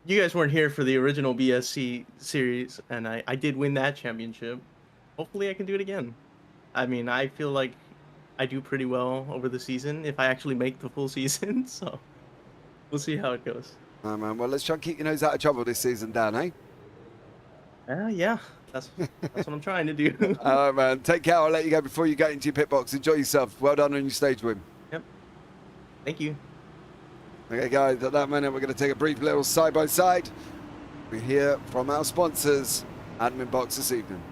you guys weren't here for the original BSC series, and I did win that championship. Hopefully I can do it again. I mean, I feel like I do pretty well over the season if I actually make the full season, so we'll see how it goes. Oh, man. Well, let's try and keep your nose out of trouble this season, Dan, eh? Yeah, that's what I'm trying to do. All right, man. Take care. I'll let you go before you get into your pit box. Enjoy yourself. Well done on your stage win. Yep. Thank you. Okay, guys, at that minute, we're going to take a brief little side-by-side. We hear from our sponsors, Admin Box, this evening.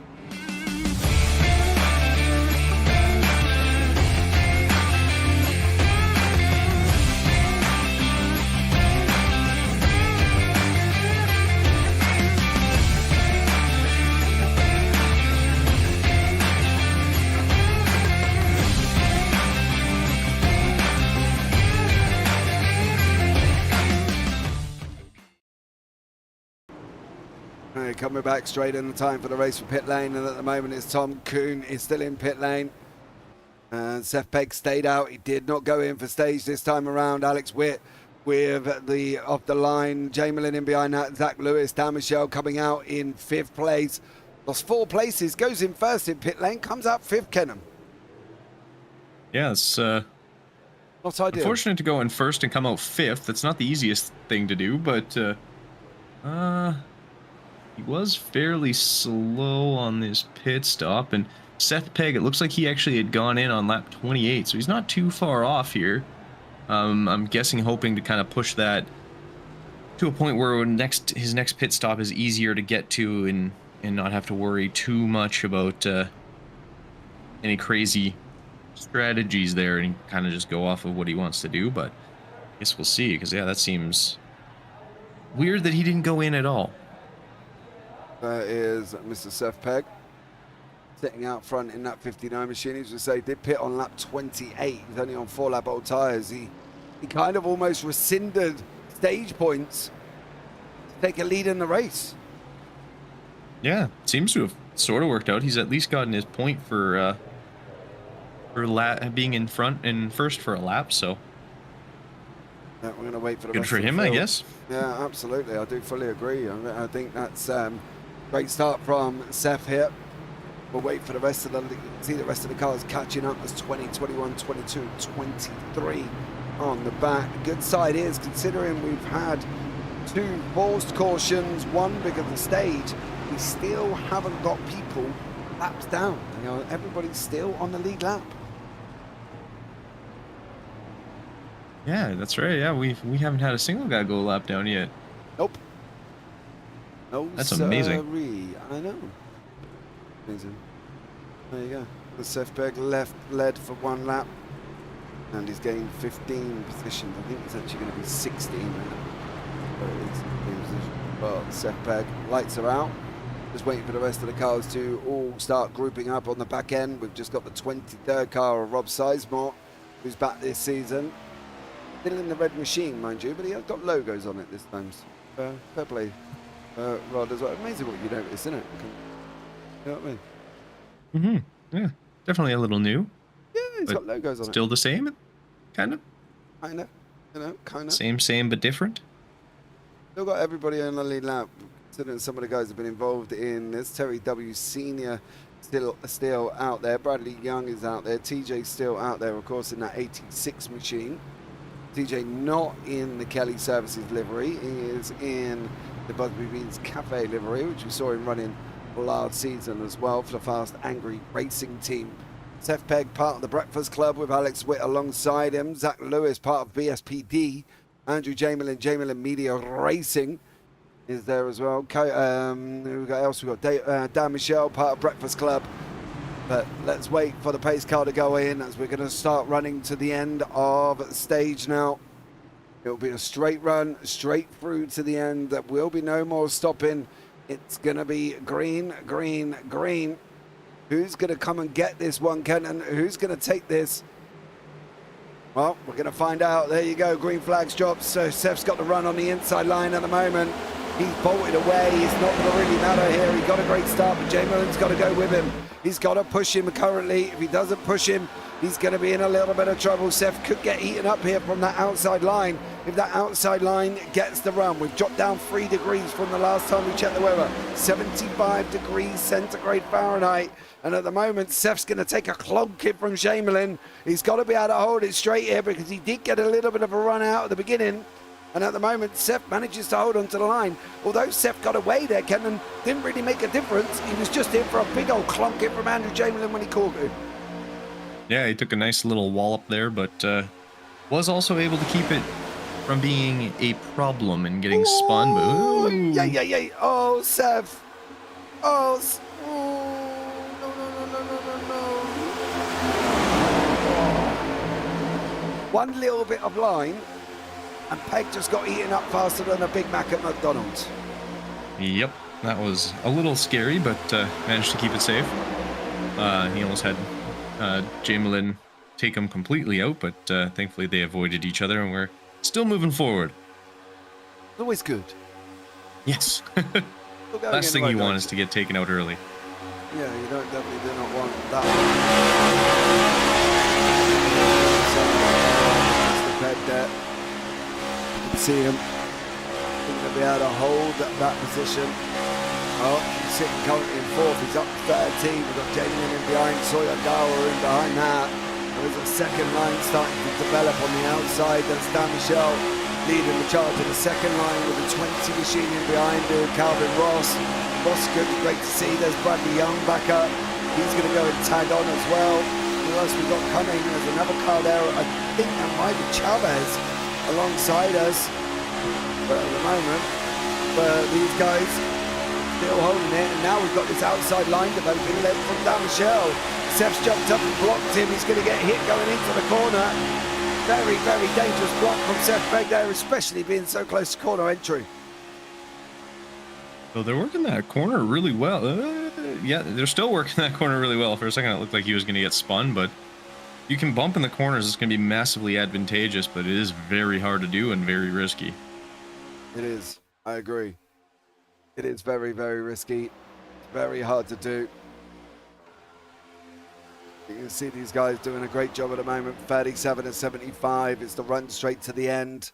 Coming back straight in the time for the race for pit lane, and at the moment it's Tom Kuhn is still in pit lane. And Seth Pegg stayed out. He did not go in for stage this time around. Alex Witt with the off the line. Jamelin in behind that. Zach Lewis, Dan Michel coming out in 5th place. Lost 4 places. Goes in first in pit lane. Comes out 5th, Kenton. Yeah, it's Not ideal. unfortunate to go in first and come out 5th. That's not the easiest thing to do, but he was fairly slow on this pit stop, and Seth Pegg, it looks like he actually had gone in on lap 28, so he's not too far off here. I'm guessing hoping to kind of push that to a point where his next pit stop is easier to get to and not have to worry too much about any crazy strategies there, and kind of just go off of what he wants to do. But I guess we'll see, because yeah, that seems weird that he didn't go in at all. That is Mr. Seth Pegg sitting out front in that 59 machine. As we say, did pit on lap 28. He's only on 4-lap old tyres. He kind of almost rescinded stage points to take a lead in the race. Yeah, seems to have sort of worked out. He's at least gotten his point for being in front and first for a lap. So Yeah, we're going to wait for the good rest for of the him, I field. guess. Yeah, absolutely. I do fully agree. I think that's great start from Seth here. We'll wait for the rest of the rest of the cars catching up as 20, 21, 22, 23 on the back. The good side is, considering we've had 2 forced cautions, 1 because of the stage, we still haven't got people laps down. You know, everybody's still on the lead lap. Yeah, that's right. Yeah, we haven't had a single guy go a lap down yet. Nope. No, That's amazing. sirree. I know. Amazing. There you go. The Seth Pegg led for 1 lap, and he's gained 15 positions. I think it's actually going to be 16 now. But it's 15 positions. Well, Seth Pegg, lights are out. Just waiting for the rest of the cars to all start grouping up on the back end. We've just got the 23rd car of Rob Sizemore, who's back this season. Still in the red machine, mind you, but he has got logos on it this time. So, fair play, Rod, as well. Amazing what you notice, isn't it? You know what I mean? Yeah, definitely a little new. Yeah, he's But got logos on Still the same, kind of. it. Kind of. You know, kind of. Same, but different. Still got everybody on the lead lap. Considering some of the guys have been involved in this. Terry W. Sr. still out there. Bradley Young is out there. TJ still out there, of course, in that 86 machine. TJ not in the Kelly Services livery. He is in the Busby Beans Cafe livery, which we saw him running last season as well for the Fast Angry Racing team. Seth Pegg, part of the Breakfast Club with Alex Witt alongside him. Zach Lewis, part of BSPD. Andrew Jamelin Media Racing. is there as well. Who else? We've got Dan Michelle, part of Breakfast Club. But let's wait for the pace car to go in as we're going to start running to the end of stage now. It'll be a straight run, straight through to the end. There will be no more stopping. It's going to be green, green, green. Who's going to come and get this one, Kenton? Who's going to take this? Well, we're going to find out. There you go. Green flags dropped. So Seth's got the run on the inside line at the moment. He's bolted away. It's not going to really matter here. He got a great start, but Jay Millen's got to go with him. He's got to push him currently. If he doesn't push him, he's going to be in a little bit of trouble. Seth could get eaten up here from that outside line. If that outside line gets the run, we've dropped down 3 degrees from the last time we checked the weather. 75 degrees centigrade Fahrenheit. And at the moment, Seth's going to take a clonk from Shamelin. He's got to be able to hold it straight here because he did get a little bit of a run out at the beginning. And at the moment, Seth manages to hold onto the line. Although Seth got away there, Kenton didn't really make a difference. He was just in for a big old clonk hit from Andrew Chamberlain when he caught it. Yeah, he took a nice little wallop there, but was also able to keep it from being a problem and getting spun. But, ooh. Yeah. Oh, Seth. Oh, no. One little bit of line. And Peg just got eaten up faster than a Big Mac at McDonald's. Yep, that was a little scary, but managed to keep it safe. He almost had Jamelin take him completely out, but thankfully they avoided each other, and we're still moving forward. Always good. Yes. Last thing you want is to get taken out early. Yeah, you definitely do not want that. That's the Peg there. See him. Think they'll be able to hold that position. Oh, he's sitting currently in 4th. He's up 13. We've got Jamie in behind. Sawyer Gower in behind that. There's a second line starting to develop on the outside. That's Dan Michelle leading the charge of the second line with a 20 machine in behind Calvin Ross. Ross good, great to see. There's Bradley Young back up. He's going to go and tag on as well. Who else we got coming? There's another car there. I think that might be Chavez alongside us, but at the moment, these guys still holding it, and now we've got this outside line developing led from Dan Michelle. Seth's jumped up and blocked him. He's going to get hit going into the corner. Very, very dangerous block from Seth Pegg there, especially being so close to corner entry. So they're working that corner really well. Yeah, they're still working that corner really well. For a second, it looked like he was going to get spun, but you can bump in the corners. It's going to be massively advantageous, but it is very hard to do and very risky. It is. I agree. It is very, very risky. Very hard to do. You can see these guys doing a great job at the moment. 37 and 75. It's the run straight to the end.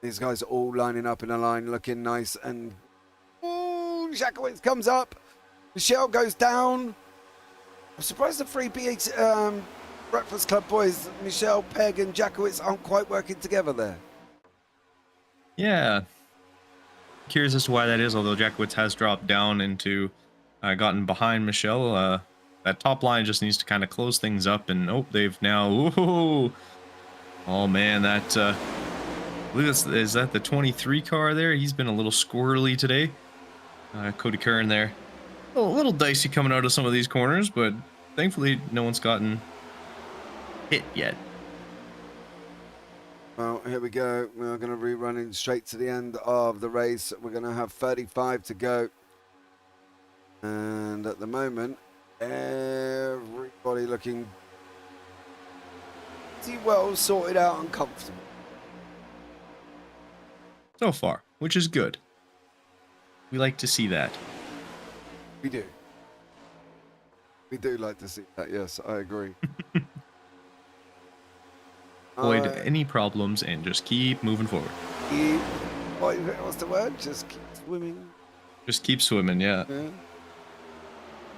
These guys are all lining up in a line, looking nice. And Jakowitz comes up. Michelle goes down. I'm surprised the 3 Breakfast Club boys, Michelle, Peg, and Jakowitz aren't quite working together there. Yeah. Curious as to why that is, although Jakowitz has dropped down into, gotten behind Michelle. That top line just needs to kind of close things up, and they've now, oh man, that, is that the 23 car there? He's been a little squirrely today. Cody Curran there. A little dicey coming out of some of these corners, but thankfully no one's gotten hit yet. Well, here we go. We're going to be running straight to the end of the race. We're going to have 35 to go. And at the moment, everybody looking pretty well sorted out and comfortable. So far, which is good. We like to see that. We do. We do like to see that, yes, I agree. Avoid any problems and just keep moving forward. What's the word? Just keep swimming. Just keep swimming, yeah.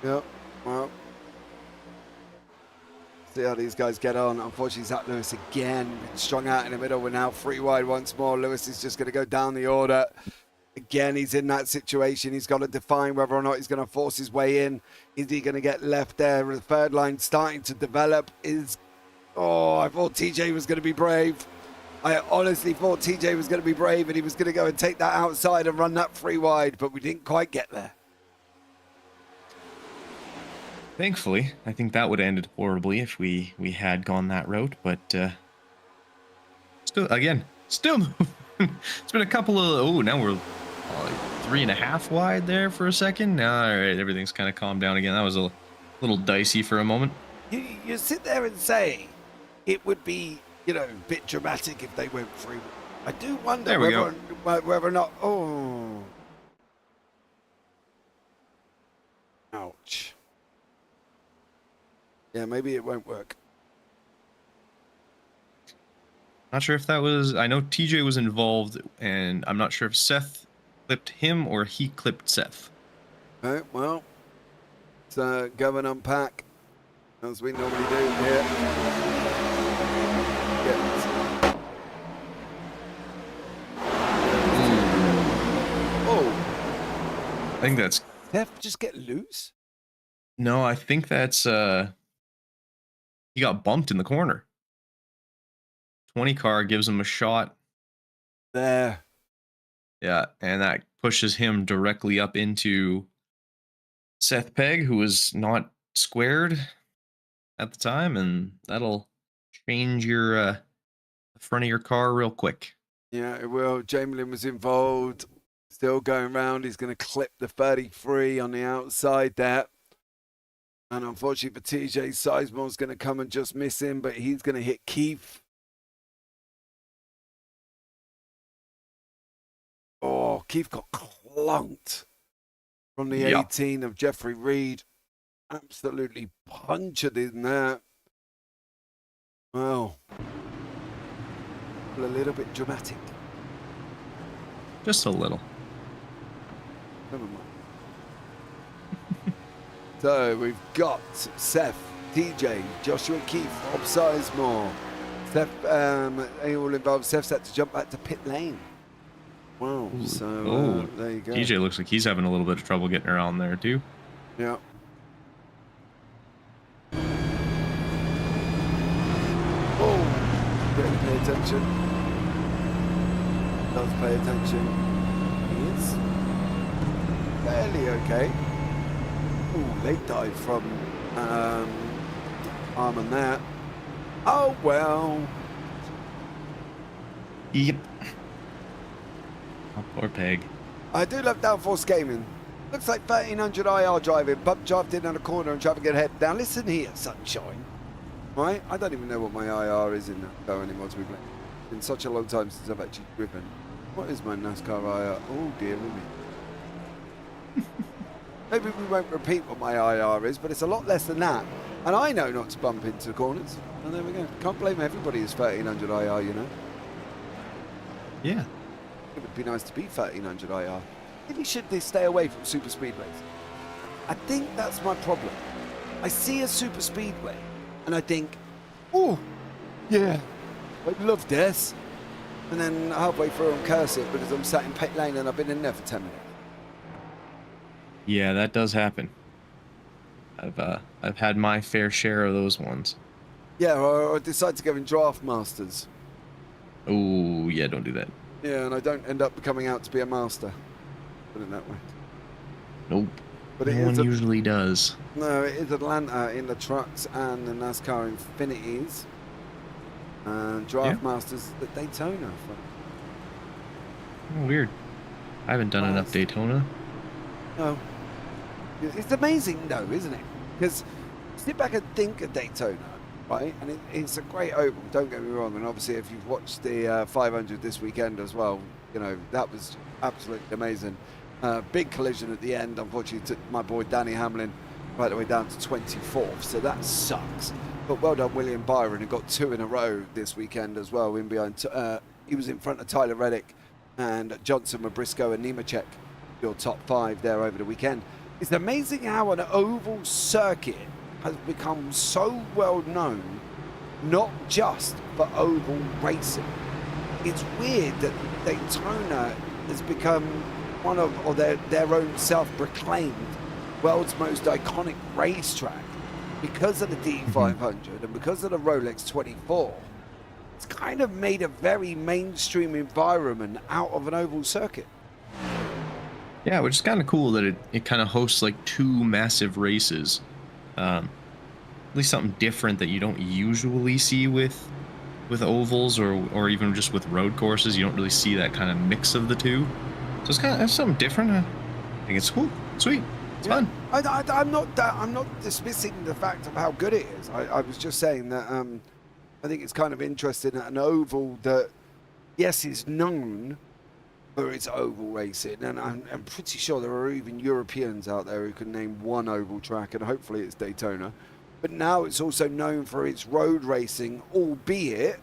Yep. Well, see how these guys get on. Unfortunately, Zach Lewis again strung out in the middle. We're now 3 wide once more. Lewis is just going to go down the order. Again, he's in that situation. He's got to define whether or not he's going to force his way in. Is he going to get left there? The third line starting to develop. I thought TJ was going to be brave. I honestly thought TJ was going to be brave and he was going to go and take that outside and run that free wide, but we didn't quite get there. Thankfully, I think that would have ended horribly if we had gone that route, but still moving. It's been a couple of, now we're 3.5 wide there for a second. Now, all right, everything's kind of calmed down again. That was a little dicey for a moment. You sit there and say it would be, a bit dramatic if they went free. I do wonder whether or not, ouch. Yeah, maybe it won't work. Not sure if that was, I know TJ was involved, and I'm not sure if Seth clipped him or he clipped Seth. All right, well, let's go and unpack as we normally do here. I think that's... Seth just get loose? No, I think that's, he got bumped in the corner. 20 car gives him a shot. There. Yeah, and that pushes him directly up into Seth Pegg, who was not squared at the time, and that'll change your the front of your car real quick. Yeah, it will. Jamelin was involved. Still going round. He's going to clip the 33 on the outside there. And unfortunately for TJ, Sizemore's going to come and just miss him, but he's going to hit Keith. Oh, Keith got clunked from the 18 of Jeffrey Reed. Absolutely punctured in there. Well, a little bit dramatic. Just a little. Never mind. So we've got Seth, TJ, Joshua Keith, Rob Sizemore. Seth, all involved. Seth's had to jump back to pit lane. Wow. So there you go. TJ looks like he's having a little bit of trouble getting around there too. Yeah. Oh, better pay attention. Does pay attention. He is fairly okay. Oh, they died from arm on that. Oh well. Yep. Oh, poor Peg. I do love Downforce Gaming. Looks like 1300 IR driving, bump drafted in a corner and traffic ahead. Now listen here, sunshine. Right? I don't even know what my IR is in that car anymore, to be blunt. It's been such a long time since I've actually driven. What is my NASCAR IR? Oh dear me. Maybe we won't repeat what my IR is, but it's a lot less than that. And I know not to bump into the corners. And there we go. Can't blame everybody who's 1300 IR, you know. Yeah. It would be nice to be 1300 IR. Maybe should they stay away from super speedways? I think that's my problem. I see a super speedway and I think, oh, yeah, I'd love this. And then halfway through I'm cursing because I'm sat in pit lane and I've been in there for 10 minutes. Yeah, that does happen. I've had my fair share of those ones. Yeah, or I decide to go in Draft Masters. Oh, yeah, don't do that. Yeah, and I don't end up becoming out to be a master. Put it that way. Nope. But no one usually does. No, it is Atlanta in the trucks and the NASCAR Infinities. And Draft Masters at Daytona. Oh, weird. I haven't done enough Daytona. No. It's amazing though, isn't it? Because sit back and think of Daytona, right? And it's a great oval, don't get me wrong. And obviously if you've watched the 500 this weekend as well, you know, that was absolutely amazing. Big collision at the end, unfortunately took my boy Danny Hamlin right the way down to 24th, so that sucks. But well done William Byron, who got 2 in a row this weekend as well. In behind, he was in front of Tyler Reddick and Johnson, Mabrisco and Nemechek, your top 5 there over the weekend. It's amazing how an oval circuit has become so well known, not just for oval racing. It's weird that Daytona has become one of, or their own self-proclaimed world's most iconic racetrack because of the D500 and because of the Rolex 24. it's kind of made a very mainstream environment out of an oval circuit. Yeah, which is kind of cool that it kind of hosts like 2 massive races. At least something different that you don't usually see with ovals or even just with road courses. You don't really see that kind of mix of the two. So it's something different. I think it's cool, sweet, it's fun. I'm not dismissing the fact of how good it is. I was just saying that I think it's kind of interesting that an oval that, yes, is known for its oval racing, and I'm pretty sure there are even Europeans out there who can name one oval track, and hopefully it's Daytona. But now it's also known for its road racing, albeit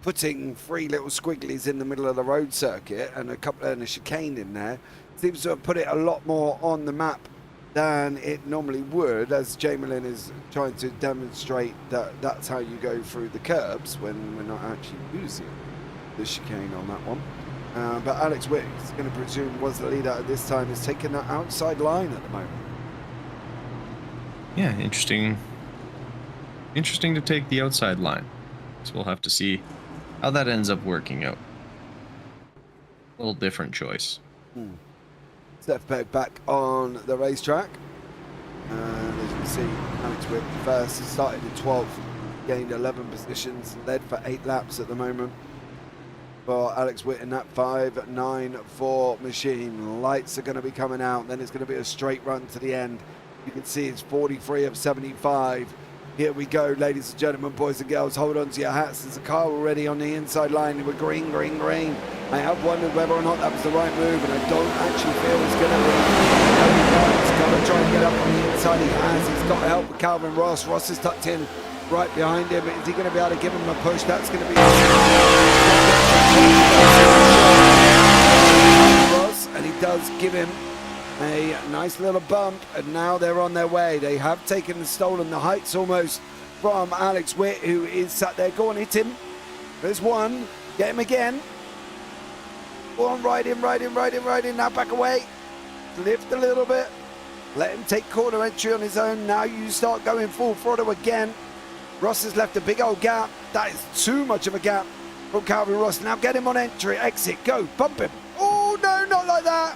putting 3 little squigglies in the middle of the road circuit and a chicane in there. Seems to have put it a lot more on the map than it normally would, as Jamelin is trying to demonstrate that that's how you go through the curbs when we're not actually using the chicane on that one. But Alex Witt is going to presume was the leader at this time, is taking that outside line at the moment. Yeah, interesting to take the outside line. So we'll have to see how that ends up working out. A little different choice. Steph Pegg back on the racetrack. And as you can see, Alex Witt first, started in 12th, gained 11 positions, led for 8 laps at the moment. For Alex Witt in that 5.94 machine. Lights are going to be coming out, then it's going to be a straight run to the end. You can see it's 43 of 75. Here we go, ladies and gentlemen, boys and girls, hold on to your hats. There's a car already on the inside line with green, green, green. I have wondered whether or not that was the right move, and I don't actually feel it's going to be. He's got to try and get up on the inside. He has. He's got help with Calvin Ross. Ross is tucked in right behind him. Is he going to be able to give him a push? That's going to be Ross, and he does give him a nice little bump, and now they're on their way. They have taken and stolen the heights almost from Alex Witt, who is sat there. Go on, hit him. There's one. Get him again. Go on, ride him. Now back away. Lift a little bit. Let him take corner entry on his own. Now you start going full throttle again. Ross has left a big old gap. That is too much of a gap from Calvin Ross. Now get him on entry. Exit. Go. Bump him. Oh, no, not like that.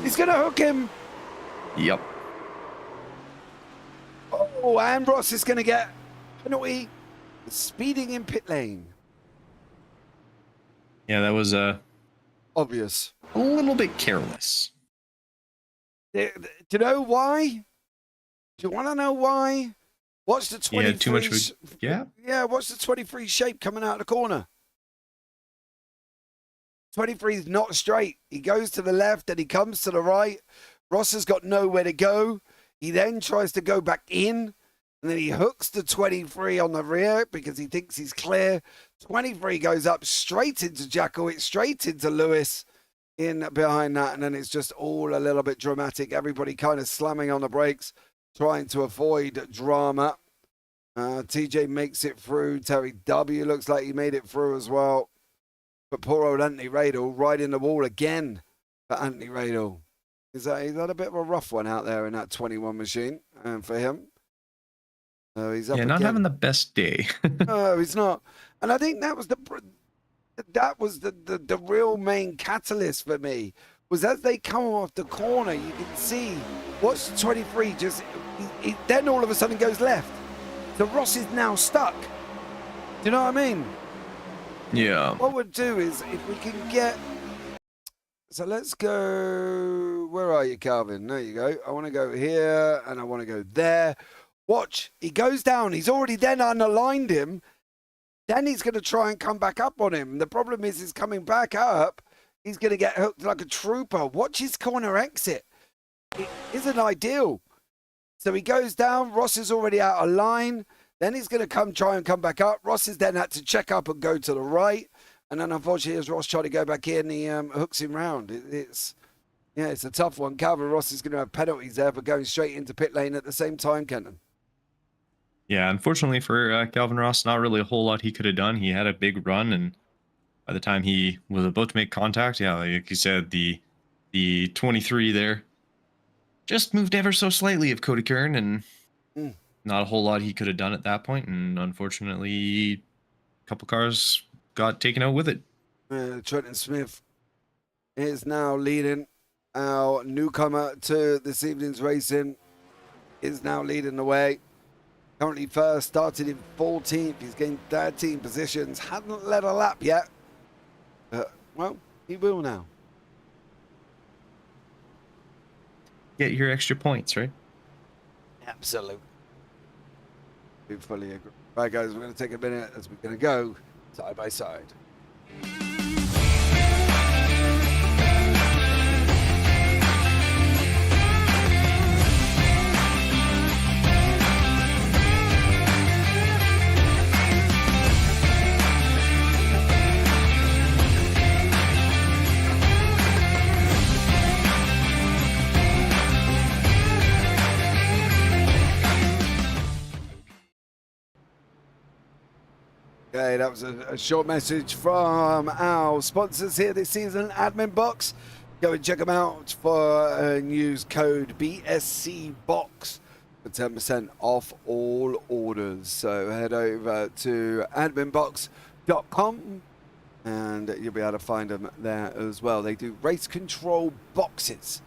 He's going to hook him. Yep. Oh, and Ross is going to get penalty. Speeding in pit lane. Yeah, that was Obvious. a little bit careless. Do you know why? Do you want to know why? Watch the 23. Yeah, too much of a gap? Yeah, watch the 23 shape coming out of the corner. 23 is not straight. He goes to the left and he comes to the right. Ross has got nowhere to go. He then tries to go back in, and then he hooks the 23 on the rear because he thinks he's clear. 23 goes up straight into Jackowitz, straight into Lewis in behind that, and then it's just all a little bit dramatic. Everybody kind of slamming on the brakes, trying to avoid drama. TJ makes it through. Terry W looks like he made it through as well. But poor old Anthony Radel right in the wall again for Anthony Radel. Is that a bit of a rough one out there in that 21 machine for him? So he's up Yeah, not again. having the best day. No, he's not. And I think that was the real main catalyst for me, was as they come off the corner, you can see, watch the 23 just, he then all of a sudden goes left. So Ross is now stuck. Do you know what I mean? Yeah. What we'll do is, if we can get, so let's go, where are you, Calvin? There you go. I want to go here, and I want to go there. Watch, he goes down. He's already then underlined him. Then he's going to try and come back up on him. The problem is, he's coming back up. He's going to get hooked like a trooper. Watch his corner exit. It isn't ideal. So he goes down. Ross is already out of line. Then he's going to try and come back up. Ross is then had to check up and go to the right. And then, unfortunately, as Ross tried to go back in, he hooks him round. It's a tough one. Calvin Ross is going to have penalties there for going straight into pit lane at the same time, Kenton. Yeah, unfortunately for Calvin Ross, not really a whole lot he could have done. He had a big run, and by the time he was about to make contact, yeah, like you said, the 23 there just moved ever so slightly of Cody Kern, and not a whole lot he could have done at that point, and unfortunately couple cars got taken out with it. Trenton Smith is now leading. Our newcomer to this evening's racing is now leading the way. Currently first, started in 14th. He's gained 13 positions. Hadn't led a lap yet. Well, he will now. Get your extra points, right? Absolutely. We fully agree. Right, guys, we're going to take a minute as we're going to go side by side. Okay, that was a short message from our sponsors here this season, Admin Box. Go and check them out and use code BSC Box for 10% off all orders. So head over to adminbox.com and you'll be able to find them there as well. They do race control boxes.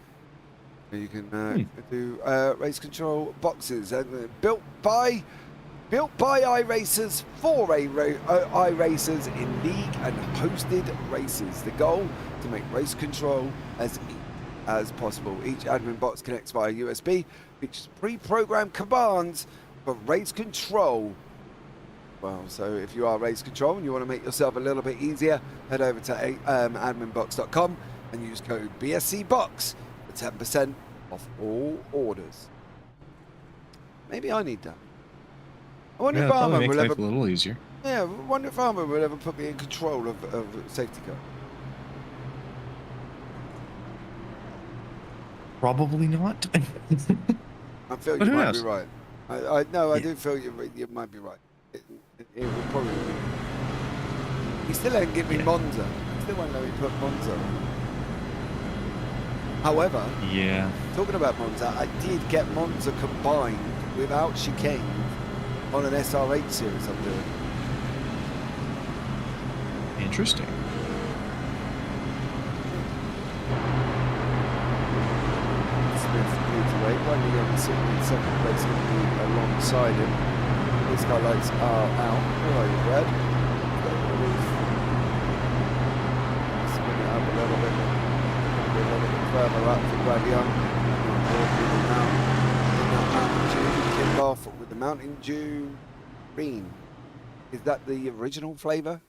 You can do race control boxes built by iRacers for iRacers in league and hosted races. The goal to make race control as easy as possible. Each admin box connects via USB, features pre-programmed commands for race control. Well, so if you are race control and you want to make yourself a little bit easier, head over to adminbox.com and use code BSC Box for 10% off all orders. Maybe I need that. I wonder if probably Armour makes will life ever. a little easier. Yeah, I wonder if Armour will ever put me in control of safety car. Probably not. I feel But you who might knows? be right. I do feel you might be right. It will probably be. He still ain't give me Monza. He still won't let me put Monza on. However, Yeah. talking about Monza, I did get Monza combined without chicane on an SR8 series I'm doing. Interesting. Smith leads away. Randy Young sitting in second place, going to be alongside him. His car lights are out. Where are you, Brad? Spin it up a little bit. A little bit further up for Brad Young. Kick off with the Mountain Dew green. Is that the original flavour?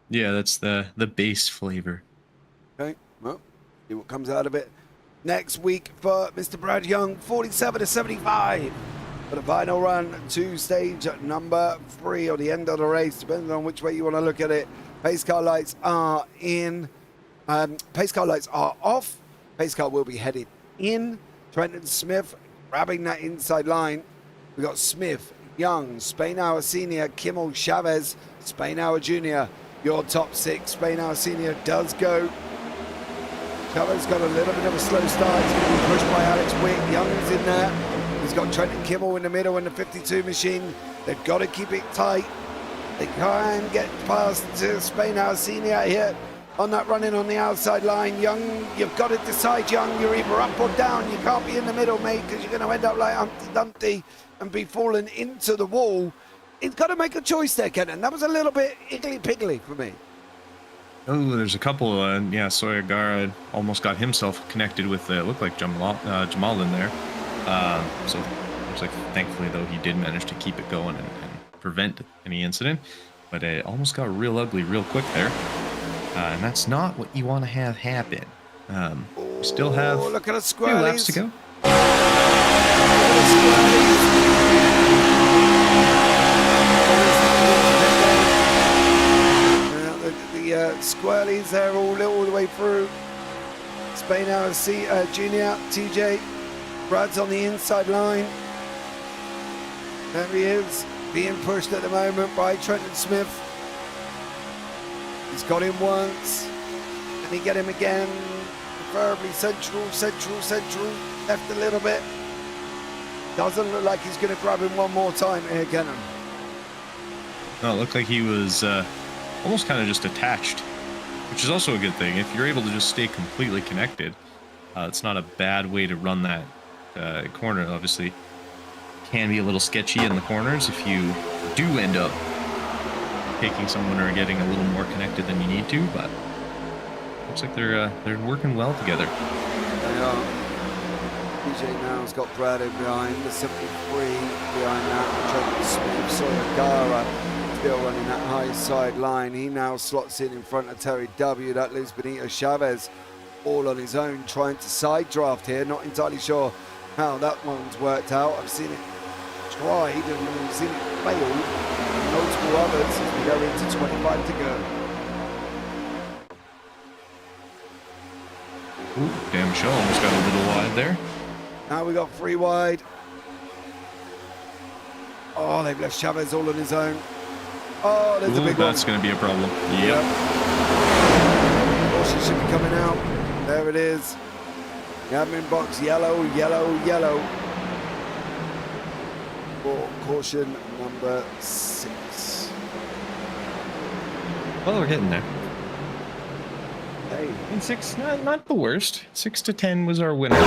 Yeah, that's the base flavor. Okay, well, see what comes out of it next week for Mr. Brad Young, 47 to 75 for the final run to stage number 3 or the end of the race, depending on which way you want to look at it. Pace car lights are in. Pace car lights are off. Pace car will be headed in. Trenton Smith grabbing that inside line. We got Smith, Young, Spainhour Senior, Kimmel, Chavez, Spainhour Junior. Your top 6. Spainhour Senior does go. Chavez got a little bit of a slow start. He's going to be pushed by Alex Wick. Young's in there. He's got Trenton Kimmel in the middle in the 52 machine. They've got to keep it tight. They can't get past Spainhour Senior here on that running on the outside line. Young, you've got to decide, Young. You're either up or down. You can't be in the middle, mate, because you're going to end up like Humpty Dumpty and be falling into the wall. He's got to make a choice there, Kenton. That was a little bit iggly-piggly for me. Oh, there's a couple. Sawyer Gara almost got himself connected with, looked like Jamal in there. So looks like, thankfully, though, he did manage to keep it going and prevent any incident. But it almost got real ugly real quick there. And that's not what you want to have happen. We still have look at the a few laps to squirrelies. go. The squirrelies there all the way through. Spainhour Junior, TJ. Brad's on the inside line. There he is, being pushed at the moment by Trenton Smith. He's got him once. Can he get him again? Preferably central. Left a little bit. Doesn't look like he's going to grab him one more time here, Kenton. No, it looked like he was almost kind of just attached, which is also a good thing. If you're able to just stay completely connected, it's not a bad way to run that corner. Obviously, can be a little sketchy in the corners if you do end up taking someone or getting a little more connected than you need to, but looks like they're working well together. They are. DJ now's got Brad in behind, the 73 behind that. Trevor Smith, Sawyer Gara still running that high side line. He now slots in front of Terry W. That leaves Benito Chavez all on his own, trying to side draft here. Not entirely sure how that one's worked out. I've seen it tried and we've seen it failed. Multiple others as we go into 25 to go. Ooh, damn show almost got a little wide there. Now we got 3 wide. Oh, they've left Chavez all on his own. Oh, there's a big one. That's going to be a problem. Yep. Caution should be coming out. There it is. The admin box, yellow, yellow, yellow. For caution number 6. Well, we're getting there. Hey. And 6, not the worst. 6 to 10 was our winner.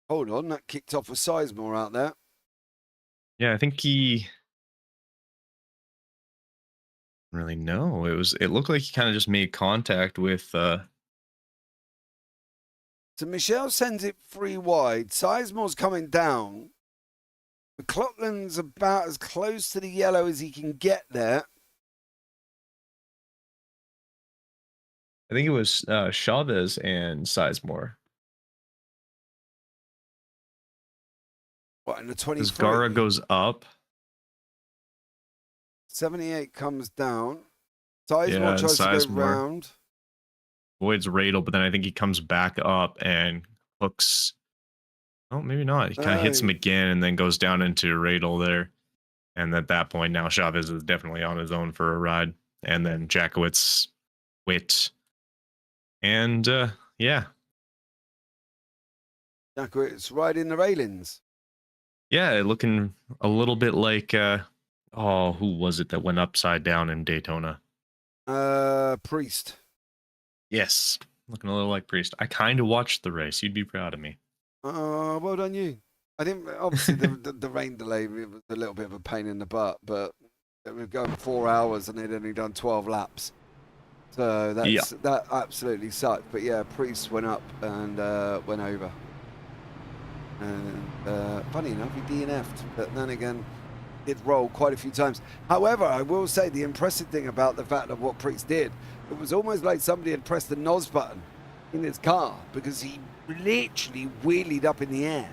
Hold on, that kicked off with Sizemore out there. Yeah, I think he. Really, no. It looked like he kind of just made contact with. So Michelle sends it 3 wide. Sizemore's coming down. McLaughlin's about as close to the yellow as he can get there. I think it was Chavez and Sizemore. What, in the 23? As Gara goes up. 78 comes down. Sizemore tries to go round. Avoids Radel, but then I think he comes back up and hooks. Oh, maybe not. He kind of hits him again and then goes down into Radel there. And at that point, now Chavez is definitely on his own for a ride. And then Jackowitz, Witt, and yeah. Jackowitz riding the railings. Yeah, looking a little bit like, who was it that went upside down in Daytona? Priest. Yes, looking a little like Priest. I kind of watched the race. You'd be proud of me. Well done you. I think obviously the rain delay was a little bit of a pain in the butt, but we've gone 4 hours and they'd only done 12 laps. So that absolutely sucked. But yeah, Priest went up and went over. And funny enough, he DNF'd, but then again, did roll quite a few times. However, I will say the impressive thing about the fact of what Priest did, it was almost like somebody had pressed the NOS button in his car, because he literally wheelied up in the air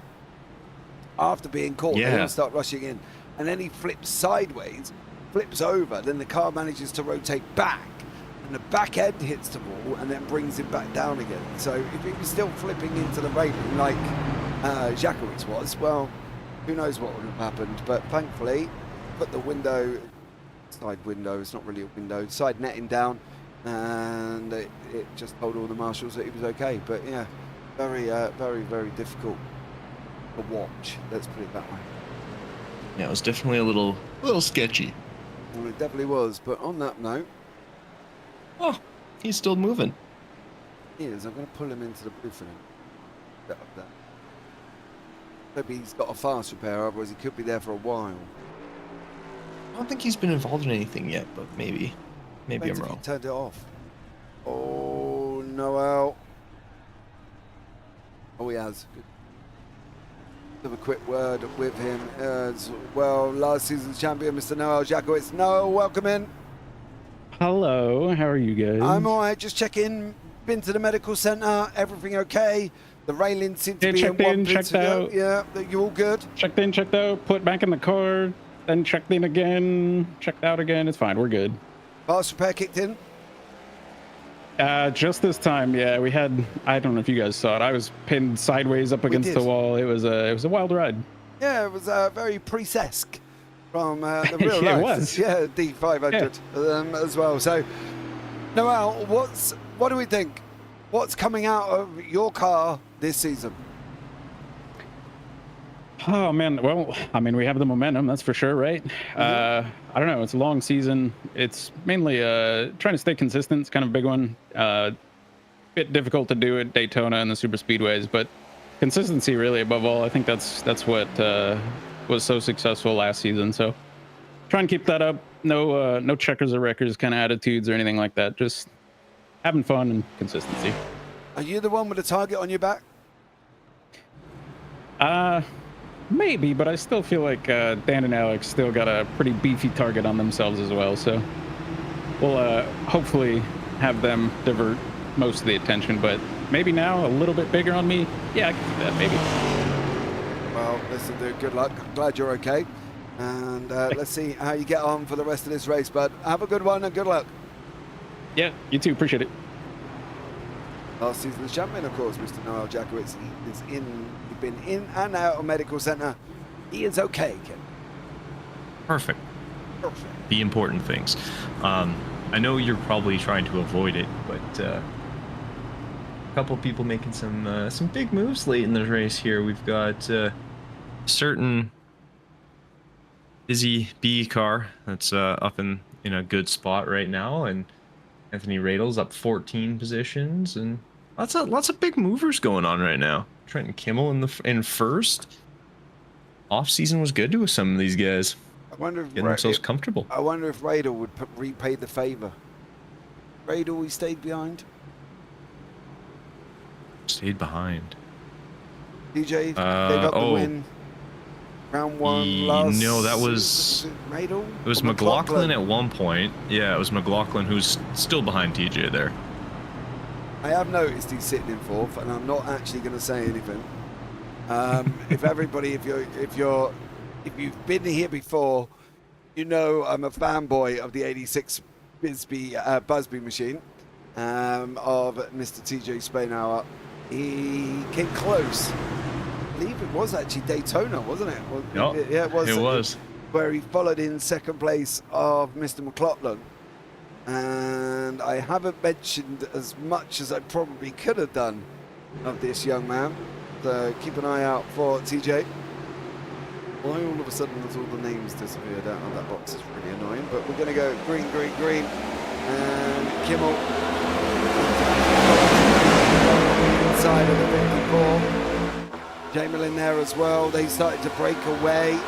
after being caught. Yeah. They all start rushing in, and then he flips sideways, flips over, then the car manages to rotate back, and the back end hits the wall and then brings him back down again. So if he was still flipping into the railing like Jackowitz was, well, who knows what would have happened. But thankfully, put the side window, it's not really a window, side netting down, and it just told all the marshals that he was okay. But yeah, very, very difficult to watch, let's put it that way. Yeah, it was definitely a little sketchy. Well, it definitely was. But on that note, oh, he's still moving. he is. I'm going to pull him into the booth and set up there. Hope he's got a fast repair, otherwise he could be there for a while. I don't think he's been involved in anything yet, but maybe I'm wrong. He turned it off. Oh, Noel. Oh, he has. Good. Have a quick word with him as well. Last season's champion, Mr. Noel Jackowitz. Noel, welcome in. Hello, how are you guys? I'm all right. Just checking. Been to the medical centre. Everything okay? The railings seem to be checked in one in, checked out. Yeah, you all good? Checked in, checked out, put back in the car, then checked in again, checked out again. It's fine, we're good. Fast repair kicked in? Just this time, yeah. We had, I don't know if you guys saw it. I was pinned sideways up against the wall. It was a wild ride. Yeah, it was very Priest-esque from the real life. It was. Yeah, D500 as well. So, Noel, what do we think? What's coming out of your car this season? Oh man, well, I mean, we have the momentum, that's for sure, right? I don't know. It's a long season. It's mainly trying to stay consistent. It's kind of a big one. Bit difficult to do at Daytona and the super speedways, but consistency really above all. I think that's what was so successful last season. So try and keep that up. No checkers or wreckers kind of attitudes or anything like that. Just having fun and consistency. Are you the one with a target on your back? Maybe, but I still feel like Dan and Alex still got a pretty beefy target on themselves as well. So we'll hopefully have them divert most of the attention, but maybe now a little bit bigger on me. Yeah, I can see that maybe. Well, listen, dude, good luck. I'm glad you're okay. And let's see how you get on for the rest of this race, bud. Have a good one and good luck. Yeah, you too. Appreciate it. Last season's champion, of course, Mr. Noel Jakowitz. He's been in and out of medical center. He is okay, Ken. Perfect. Perfect. The important things. I know you're probably trying to avoid it, but a couple people making some big moves late in the race here. We've got certain Busy B car that's up in a good spot right now, and Anthony Radle's up 14 positions, and lots of big movers going on right now. Trenton Kimmel in first. Off season was good to some of these guys. I wonder if Getting themselves comfortable. I wonder if Radle would repay the favor. Radle, he stayed behind. Stayed behind. DJ, they got the win. Round one, last. No, that was Radle. It was McLaughlin at one point. Yeah, it was McLaughlin who's still behind TJ there. I have noticed he's sitting in fourth, and I'm not actually going to say anything. If you've been here before, you know I'm a fanboy of the '86 Busby machine of Mr. TJ Spainhour. He came close. I believe it was actually Daytona, wasn't it? Yeah, it was. It was. Where he followed in second place of Mr. McLaughlin. And I haven't mentioned as much as I probably could have done of this young man. So keep an eye out for TJ. Why all of a sudden there's all the names disappeared out of that box is really annoying. But we're going to go green, green, green. And Kimmel inside of the 54. Jamel in there as well. They started to break away.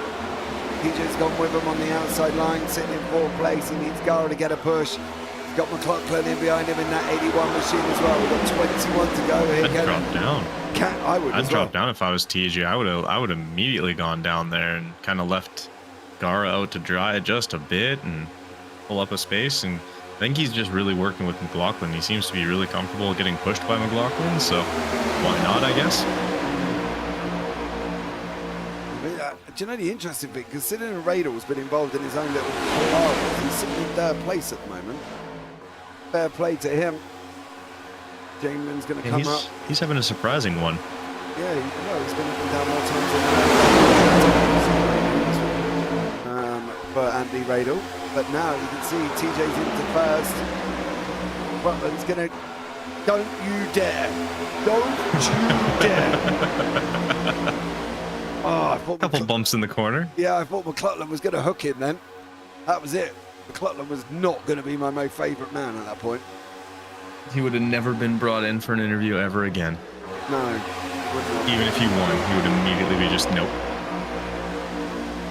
TJ's gone with him on the outside line, sitting in fourth place. He needs Gara to get a push. He's got McLaughlin in behind him in that 81 machine as well. We've got 21 to go here. I'd drop down. I'd drop down if I was TJ. I would immediately gone down there and kind of left Gara out to dry just a bit and pull up a space. And I think he's just really working with McLaughlin. He seems to be really comfortable getting pushed by McLaughlin, so why not, I guess? Do you know the interesting thing? Considering Radle's been involved in his own little car, he's sitting in third place at the moment. Fair play to him. Jamin's going to come up. He's having a surprising one. Yeah, he's been up and down more times than for Andy Radle. But now you can see TJ's into first. Butland's going to... Don't you dare. Don't you dare. Oh, I thought a couple bumps in the corner. Yeah, I thought McLaughlin was going to hook him then. That was it. McLaughlin was not going to be my most favourite man at that point. He would have never been brought in for an interview ever again. No. Even if he won, he would immediately be just nope.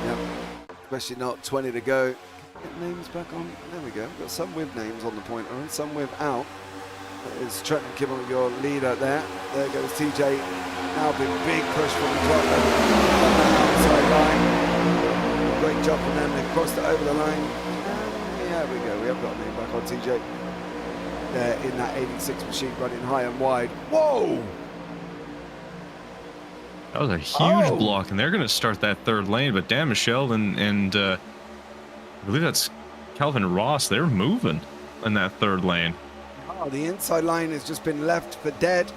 Yep. Especially not 20 to go. Get names back on. There we go. We've got some with names on the pointer and some without. It's Trenton Kimmel, your leader there. There goes TJ. Now been big push from McLaughlin on the outside line. Great job from them. They've crossed it over the line. And there we go. We have got a name back on TJ. There in that 86 machine running high and wide. Whoa! That was a huge block, and they're going to start that third lane. But Dan Michelle and I believe that's Calvin Ross. They're moving in that third lane. Oh, the inside line has just been left for dead.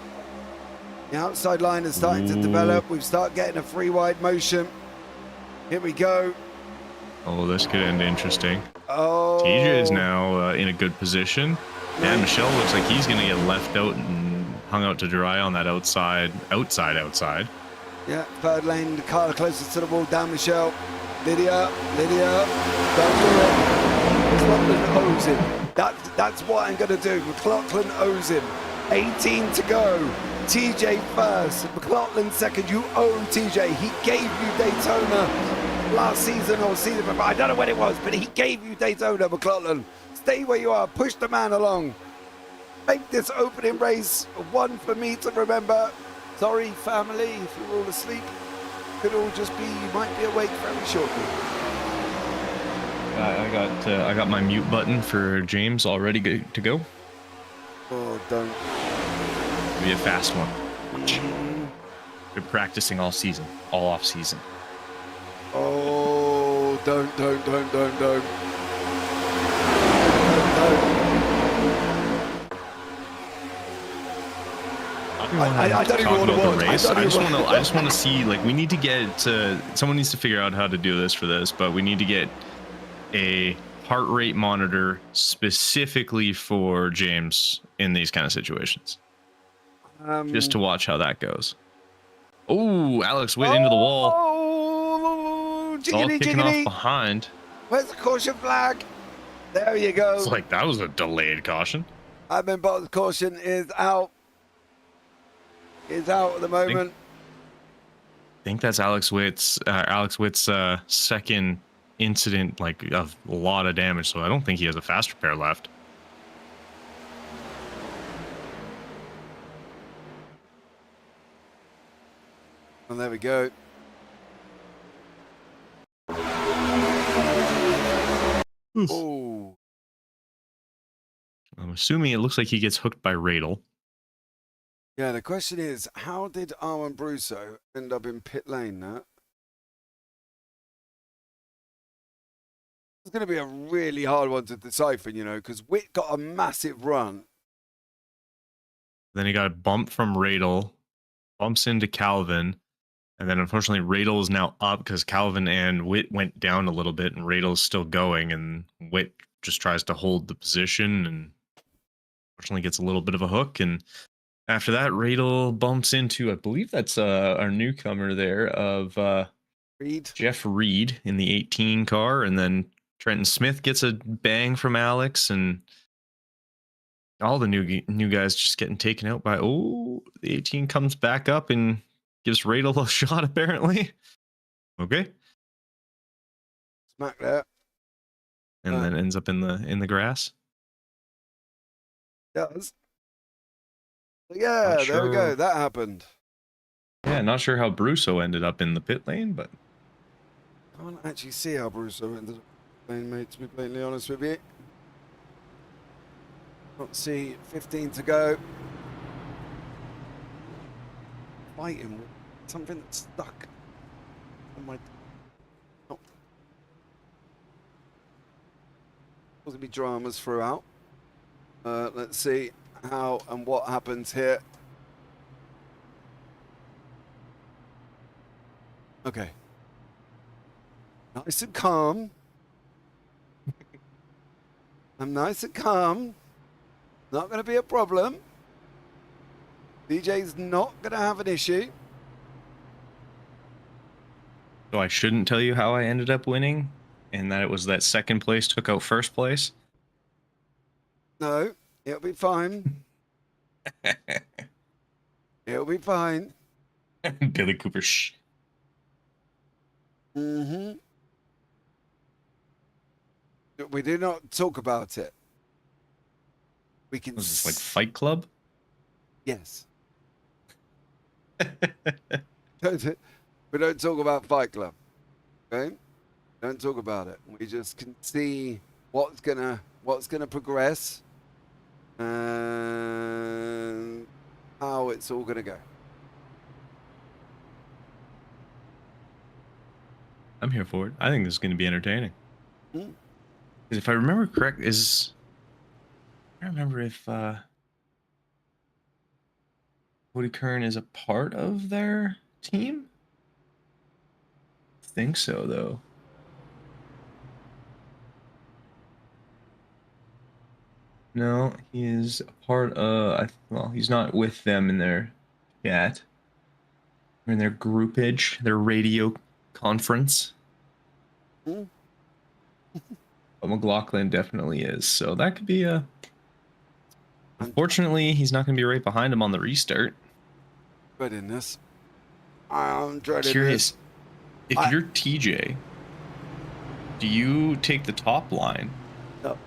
The outside line is starting to develop. We've started getting a free wide motion. Here we go. Oh, this could end interesting. Oh. TJ is now in a good position. And Michelle looks like he's going to get left out and hung out to dry on that outside. Yeah, Yeah, third lane, the car closest to the wall, down Michelle. Lydia, don't do it. McLaughlin owes him. That's what I'm going to do. McLaughlin owes him. 18 to go. TJ first, McLaughlin second. You owe TJ. He gave you Daytona last season or season before. I don't know when it was, but he gave you Daytona, McLaughlin. Stay where you are. Push the man along. Make this opening race one for me to remember. Sorry, family, if you're all asleep. Could all just be, you might be awake very shortly. I got my mute button for James all ready to go. Oh, don't. It'll be a fast one. Watch. Been practicing all season, all off season. Oh, don't. I don't even want to watch. I just want to see, like, we need to get someone needs to figure out how to do this for this, but we need to get a heart rate monitor specifically for James in these kind of situations. Just to watch how that goes. Oh, Alex went into the wall. Oh, It's all kicking off behind. Where's the caution flag? There you go. It's like that was a delayed caution. Admin box caution is out. Is out at the moment. I think that's Alex Witt's second incident, like, of a lot of damage. So I don't think he has a fast repair left. And there we go. Oh. I'm assuming it looks like he gets hooked by Radel. Yeah, the question is, how did Arwen Brusso end up in pit lane now? It's going to be a really hard one to decipher, you know, because Witt got a massive run. Then he got a bump from Radel, bumps into Calvin, and then unfortunately Radel is now up because Calvin and Witt went down a little bit, and Radel's still going, and Witt just tries to hold the position, and unfortunately gets a little bit of a hook, and after that, Radel bumps into, I believe that's our newcomer there of Reed. Jeff Reed in the 18 car, and then Trenton Smith gets a bang from Alex, and all the new guys just getting taken out by, the 18 comes back up and gives Radel a shot apparently. Okay. Smack that. And then ends up in the grass. Does. Yeah, there we go. That happened. Yeah, not sure how Brusso ended up in the pit lane, but I can't actually see how Brusso ended up playing, mate, to be blatantly honest with you. Can't see. 15 to go. Fighting with something that's stuck on my. Oh. There's going to be dramas throughout. Let's see how and what happens here. Okay. Nice and calm. I'm nice and calm. Not going to be a problem. DJ's not going to have an issue. so I shouldn't tell you how I ended up winning, and that it was that second place took out first place. No, it'll be fine. It'll be fine. Billy Cooper, shh. Mm-hmm. We do not talk about it. We can. Was this like Fight Club? Yes. We don't talk about Fight Club. Okay? Don't talk about it. We just can see what's gonna progress and how it's all gonna go. I'm here for it. I think this is going to be entertaining. Mm. If I remember correct, I remember if Cody Kern is a part of their team. I think so, though. No, he is a part of. Well, he's not with them in there yet. in their groupage, their radio conference. Hmm. But McLaughlin definitely is. So that could be a... Unfortunately, he's not going to be right behind him on the restart. Dreading this. I'm dreading Curious, this. if you're TJ, do you take the top line? No.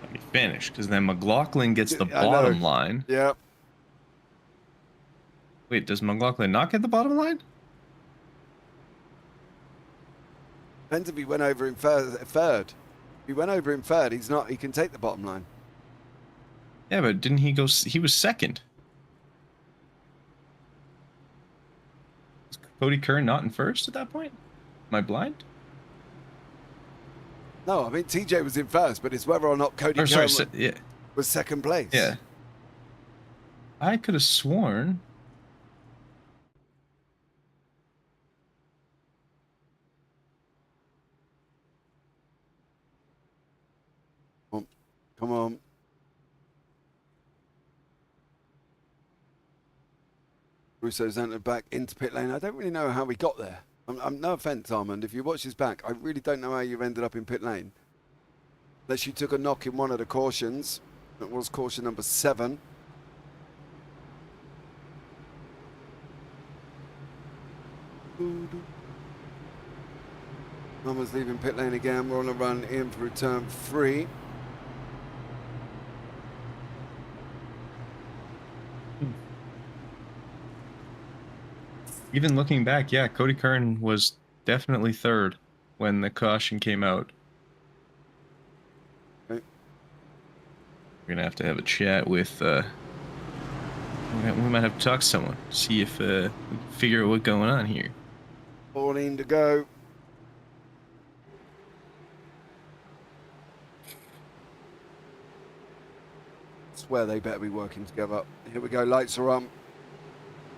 Let me finish, because then McLaughlin gets the I know. bottom line. Yep. Wait, does McLaughlin not get the bottom line? Depends if he went over in third. If he went over in third, he's not. He can take the bottom line. Yeah, but didn't he go... He was second. Was Cody Kern not in first at that point? Am I blind? No, I mean TJ was in first, but it's whether or not Cody Or, Kern sorry, yeah. was second place. Yeah. I could have sworn... Come on. Russo's entered back into pit lane. I don't really know how we got there. I'm no offense, Armand. If you watch his back, I really don't know how you've ended up in pit lane. Unless you took a knock in one of the cautions. That was caution number 7. Armand's leaving pit lane again. We're on a run in for turn 3. Even looking back, yeah, Cody Kern was definitely third when the caution came out. Okay. We're gonna have to have a chat with. We might have to talk to someone, see if we can figure out what's going on here. 14 to go. Swear they better be working together. Here we go. Lights are on.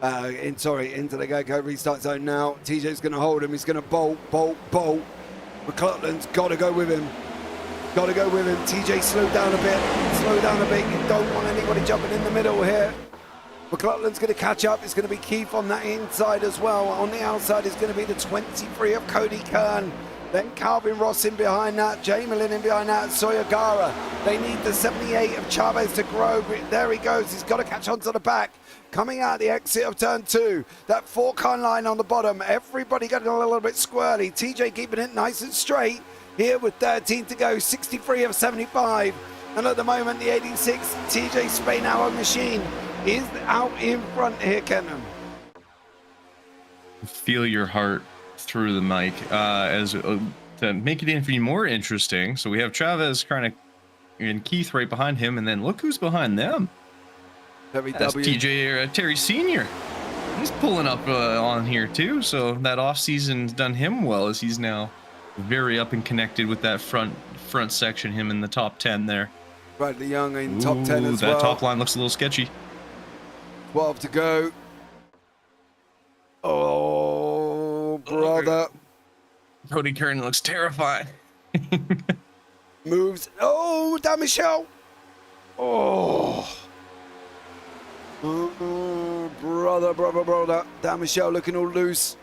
Into the go restart zone now. TJ's going to hold him. He's going to bolt. McLaughlin's got to go with him. TJ, slow down a bit. You don't want anybody jumping in the middle here. McLaughlin's going to catch up. It's going to be Keith on that inside as well. On the outside is going to be the 23 of Cody Kern. Then Calvin Ross in behind that, Jamelin in behind that, Sawyer Gara. They need the 78 of Chavez to grow. There he goes. He's got to catch on to the back. Coming out the exit of turn 2. That 4-car line on the bottom. Everybody getting a little bit squirrely. TJ keeping it nice and straight. Here with 13 to go. 63 of 75. And at the moment, the 86 TJ Spainhour machine is out in front here, Kenton. Feel your heart through the mic to make it even more interesting. So we have Chavez kind of and Keith right behind him, and then look who's behind them. That's TJ Terry Senior. He's pulling up on here too. So that off season's done him well, as he's now very up and connected with that front section. Him in the top 10 there. Bradley Young in top 10 as well. That top line looks a little sketchy. 12 to go. Oh, brother. Cody Kern looks terrifying. Moves. Oh, damn Michelle. Oh. Brother. Dan Michelle looking all loose.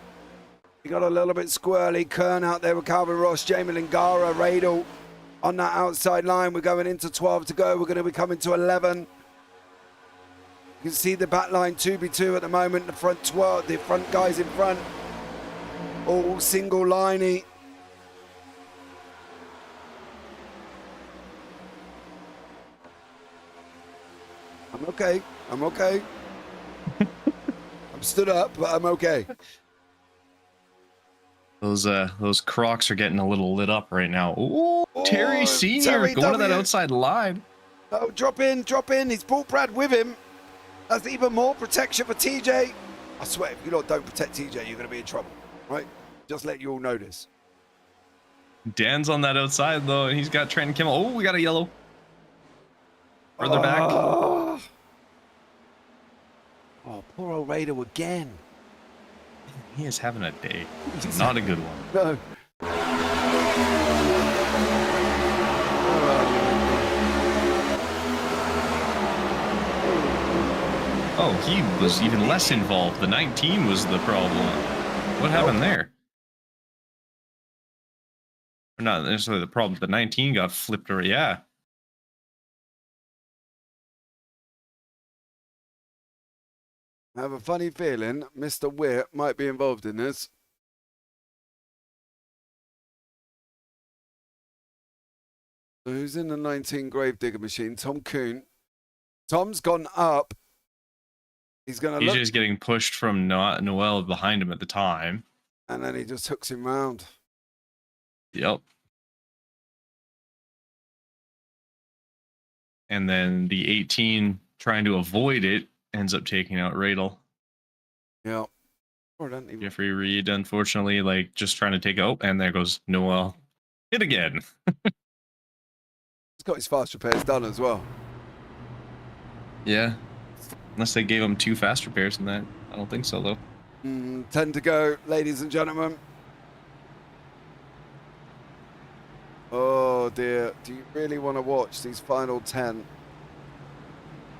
He got a little bit squirrely. Kern out there with Calvin Ross, Jamelin Gara, Radel on that outside line. We're going into 12 to go. We're going to be coming to 11. You can see the back line 2v2 at the moment. The front 12, the front guys in front, all single liney. I'm okay. I'm stood up, but I'm okay. Those Crocs are getting a little lit up right now. Ooh, Terry Senior Terry going to that W. outside line. Oh, drop in. He's brought Brad with him. That's even more protection for TJ. I swear, if you lot don't protect TJ, you're going to be in trouble, right? Just let you all know this. Dan's on that outside though, and he's got Trent Kimmel. Oh, we got a yellow. Further back. Oh, poor old Raider again. He is having a day. It's not a good one. No. Oh, he was even less involved. The 19 was the problem. What happened there? Or not necessarily the problem. The 19 got flipped or yeah. I have a funny feeling Mr. Witt might be involved in this. So who's in the 19 Gravedigger machine? Tom Kuhn. Tom's gone up. He's going to look. DJ's getting pushed from Noel behind him at the time. And then he just hooks him round. Yep. And then the 18 trying to avoid it ends up taking out Radel. Yeah. Or don't even. Jeffrey Reed, unfortunately, like just trying to take out, and there goes Noel. Hit again. He's got his fast repairs done as well. Yeah. Unless they gave him 2 fast repairs in that. I don't think so, though. 10 to go, ladies and gentlemen. Oh dear. Do you really want to watch these final 10?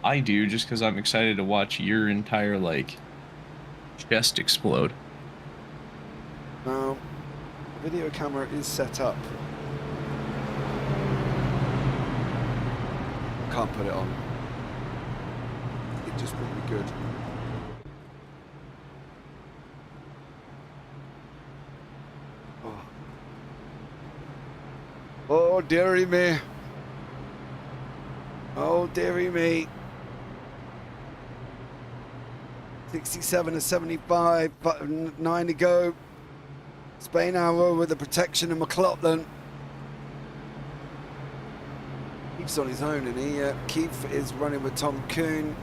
I do, just because I'm excited to watch your entire, like, chest explode. Now, the video camera is set up. Can't put it on. It just wouldn't be good. Oh, dearie me. Oh, dearie me. 67 to 75, but 9 to go. Spain Hour with the protection of McLaughlin. Keith's on his own, and he Keith is running with Tom Kuhn.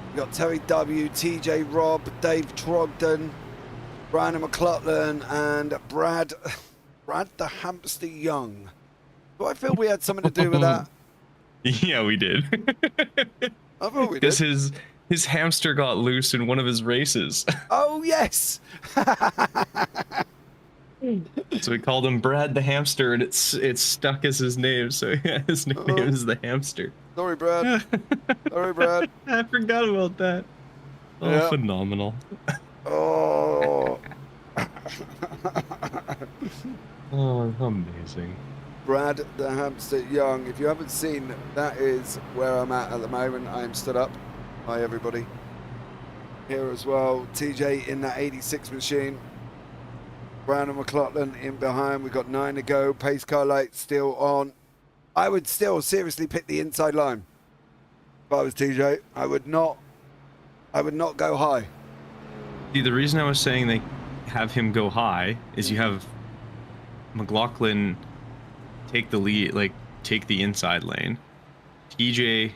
We've got Terry W, TJ Robb, Dave Trogdon, Brian McLaughlin, and Brad the Hamster Young. Do I feel we had something to do with that? Yeah, we did. I thought we did. Because his hamster got loose in one of his races. Oh, yes. So we called him Brad the Hamster, and it's stuck as his name. So yeah, his nickname is the Hamster. Sorry, Brad. Sorry, Brad. I forgot about that. Oh, Yeah. phenomenal. Oh. Oh, amazing. Brad the Hamster Young. If you haven't seen, that is where I'm at the moment. I'm stood up. Hi, everybody. Here as well. TJ in that 86 machine. Brown and McLaughlin in behind. We've got 9 to go. Pace car light still on. I would still seriously pick the inside line. If I was TJ, I would not go high. See, the reason I was saying they have him go high is you have McLaughlin take the lead, like take the inside lane. TJ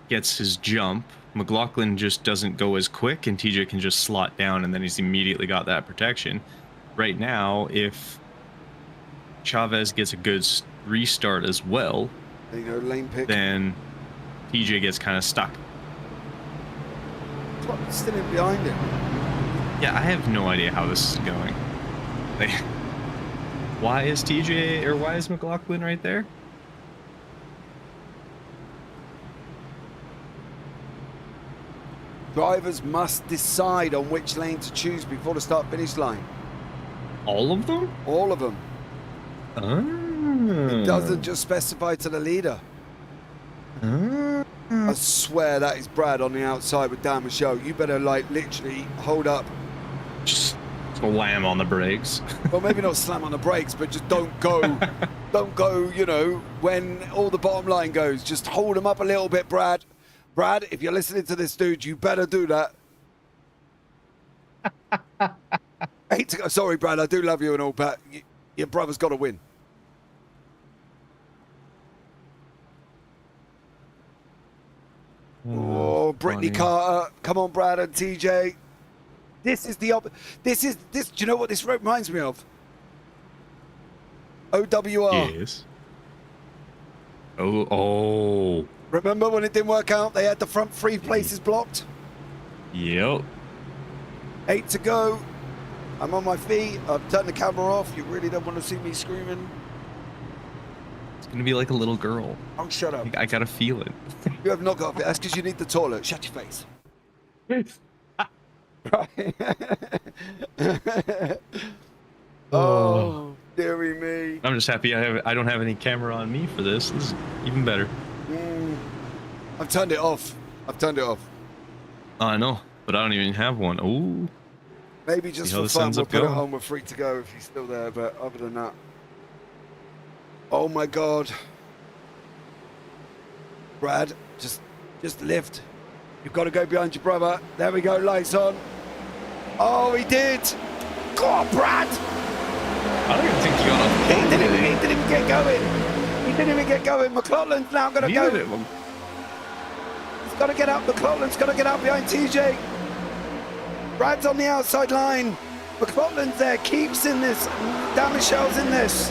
gets his jump. McLaughlin just doesn't go as quick, and TJ can just slot down, and then he's immediately got that protection. Right now, if Chavez gets a good restart as well, There you go, lane pick. then TJ gets kind of stuck. What's still in behind him? Yeah, I have no idea how this is going. Like, why is TJ or why is McLaughlin right there? Drivers must decide on which lane to choose before the start-finish line. All of them? All of them. Oh. It doesn't just specify to the leader. I swear that is Brad on the outside with Dan Michelle. You better, like, literally hold up. Just slam on the brakes. Well, maybe not slam on the brakes, but just don't go, you know, when all the bottom line goes. Just hold them up a little bit, Brad. Brad, if you're listening to this, dude, you better do that. Hate to go. Sorry, Brad, I do love you and all, but your brother's got to win. Oh, Brittany Carter. Come on, Brad and TJ. This is the this. Do you know what this reminds me of? OWR. Yes. Oh. Remember when it didn't work out? They had the front 3 places blocked. Yep. 8 to go. I'm on my feet. I've turned the camera off. You really don't want to see me screaming. It's gonna be like a little girl. Oh, shut up. I gotta feel it. You have not got. That's because you need the toilet. Shut your face. Right. Oh, dearie me. I'm just happy I don't have any camera on me for this. This is even better. I've turned it off. I've turned it off. Oh, I know, but I don't even have one. Ooh. Maybe just See how for this fun, ends we'll up put it going? on. We're free to go if he's still there. But other than that, oh my God, Brad, just lift. You've got to go behind your brother. There we go. Lights on. Oh, he did. Go on, Brad. I don't even think you got off. He didn't even get going. He didn't even get going. McLaughlin's now going to go. Neither of them. He's got to get up. McLaughlin's got to get up behind TJ. Brad's on the outside line. McLaughlin's there. Keeps in this. Dan Michelle's in this.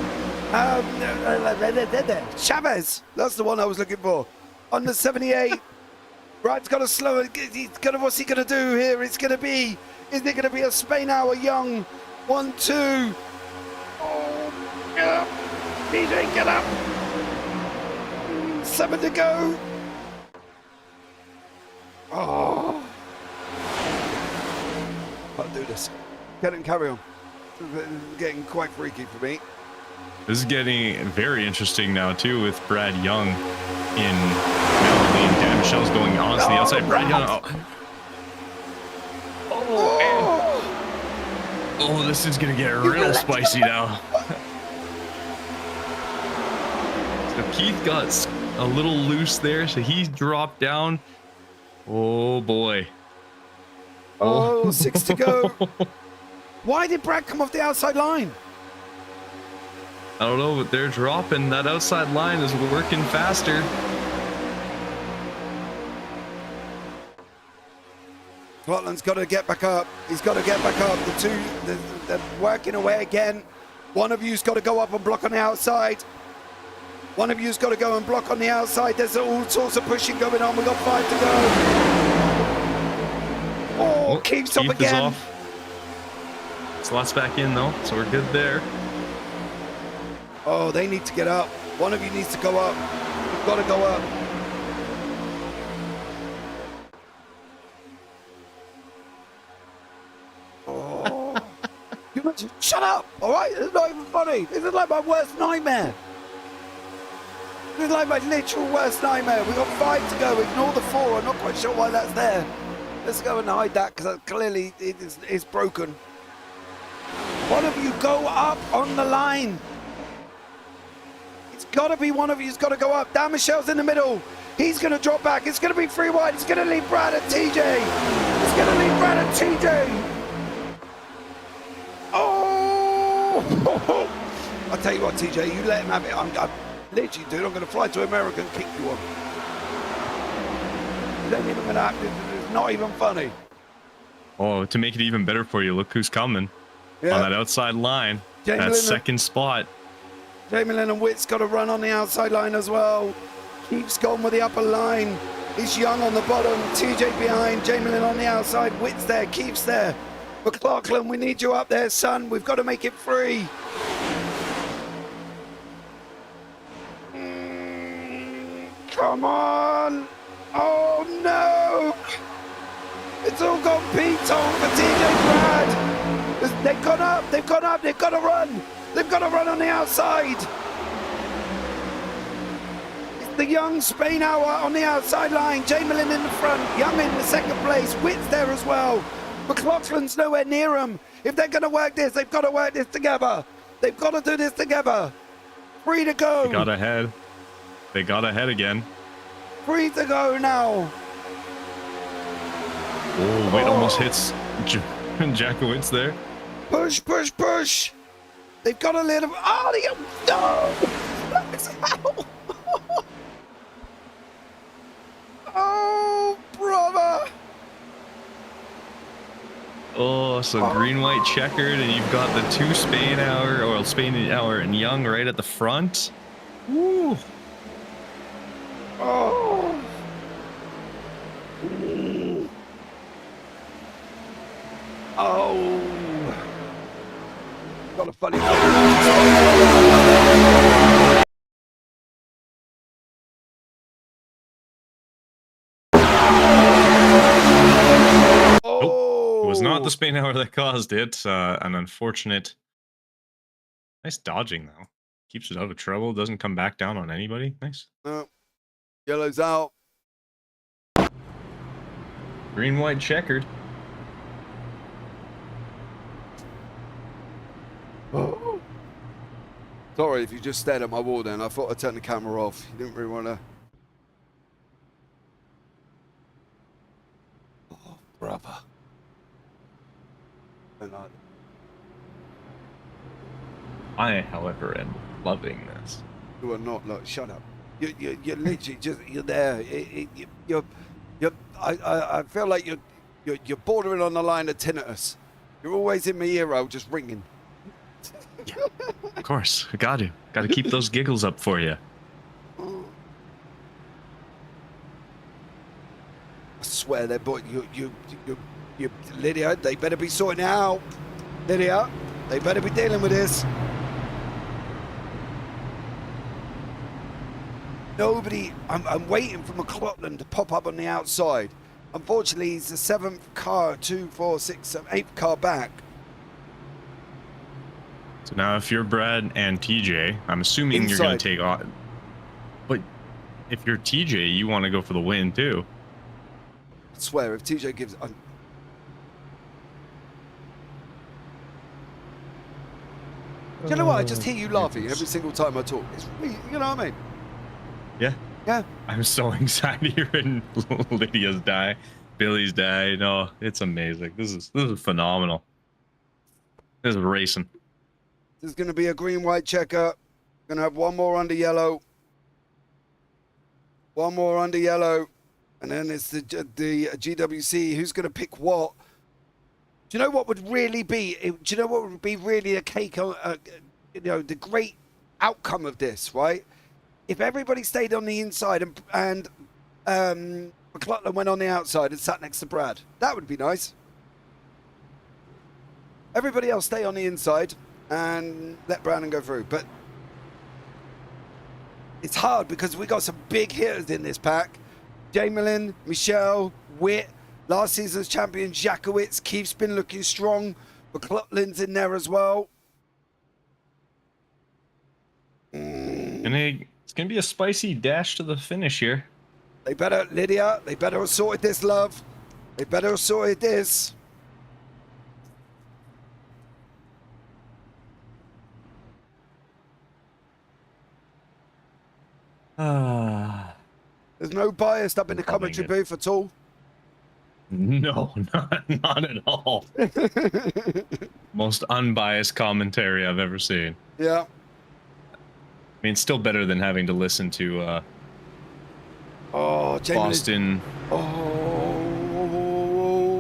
Chavez. That's the one I was looking for. On the 78. Brad's got to slow it. What's he going to do here? Is it going to be a Spain hour young 1-2? Oh, yeah. DJ, get up. 7 to go. Oh. Can't do this. Kenton, carry on. This is getting quite freaky for me. This is getting very interesting now too, with Brad Young in Melody and Dan Michelle's going on to the outside. Brad Young. Oh, this is gonna get real spicy now. So Keith got a little loose there, so he's dropped down. Oh boy. Oh, 6 to go. Why did Brad come off the outside line? I don't know, but they're dropping. That outside line is working faster. Scotland's got to get back up. He's got to get back up. They're working away again. One of you's got to go up and block on the outside. One of you's got to go and block on the outside. There's all sorts of pushing going on. We've got 5 to go. Oh, keeps up Keith again. is off. Slots back in though, so we're good there. Oh, they need to get up. One of you needs to go up. You've got to go up. Oh. You imagine? Shut up, all right? It's not even funny. This is like my worst nightmare. This is like my literal worst nightmare. We've got 5 to go. Ignore the 4. I'm not quite sure why that's there. Let's go and hide that because clearly it's broken. One of you go up on the line. It's got to be one of you's got to go up. Dan Michelle's in the middle. He's going to drop back. It's going to be 3 wide. It's going to leave Brad and TJ. It's going to leave Brad and TJ. Oh! I'll tell you what, TJ, you let him have it. I'm literally, dude, I'm going to fly to America and kick you off. It ain't even going to happen. It's not even funny. Oh, to make it even better for you, look who's coming. Yeah. On that outside line. Jamie That Lynn- second spot. Jamie Lynn and Witt's got to run on the outside line as well. Keeps going with the upper line. He's Young on the bottom. TJ behind. Jamie Lynn on the outside. Witt's there. Keeps there. McLaughlin, we need you up there, son. We've got to make it free. Come on. Oh, no. It's all gone P-Tone for TJ Brad. They've gone up. They've gone up. They've got to run. They've got to run on the outside. It's the Young Spain hour on the outside line. Jamelin in the front. Young in the second place. Witt's there as well. McLaughlin's nowhere near him. If they're going to work this, they've got to work this together. They've got to do this together. 3 to go. They got ahead. They got ahead again. 3 to go now. Oh, Witt almost hits Jackowitz there. Push, push, push. They've got to let him. Oh, no. Oh, brother. Oh, so green, white, checkered, and you've got the 2 Spain hour, or Spain hour and Young right at the front. Woo. Oh. Oh. Got a funny. was not the spin hour that caused it. An unfortunate. Nice dodging, though. Keeps it out of trouble. Doesn't come back down on anybody. Nice. No. Yellow's out. Green, white, checkered. Sorry if you just stared at my wall then. I thought I'd turn the camera off. You didn't really want to. Oh, brother. And I, however, am loving this. you are not. Look, shut up. You're literally just. You're there. I feel like you're bordering on the line of tinnitus. You're always in my ear, just ringing. Of course, I got to keep those giggles up for you. I swear that boy, you, Lydia, they better be sorting it out. Lydia, they better be dealing with this. Nobody, I'm waiting for McLaughlin to pop up on the outside. Unfortunately, he's the 7th car, 2, 4, 6, 7, 8th car back. So now if you're Brad and TJ, I'm assuming you're going to take off. But if you're TJ, you want to go for the win too. I swear, if TJ gives... Do you know what? I just hear you laughing every single time I talk. It's really, you know what I mean? Yeah. Yeah. I'm so excited hearing Lydia's die, Billy's die. No, it's amazing. This is phenomenal. This is racing. There's going to be a green-white checker. Going to have one more under yellow. One more under yellow. And then it's the GWC. Who's going to pick what? Do you know what would really be? Do you know what would be really a cake? You know, the great outcome of this, right? If everybody stayed on the inside and McLaughlin went on the outside and sat next to Brad, that would be nice. Everybody else stay on the inside and let Brandon go through. But it's hard because we got some big hitters in this pack. Jamelin, Michelle, Witt, last season's champion Jakowitz. Keith's been looking strong. McLaughlin's in there as well. It's gonna be a spicy dash to the finish here. They better, Lydia, they better have sorted this, love. They better have sorted this. There's no bias up in the commentary booth at all. No, not at all. Most unbiased commentary I've ever seen. Yeah. I mean, it's still better than having to listen to Boston. Oh,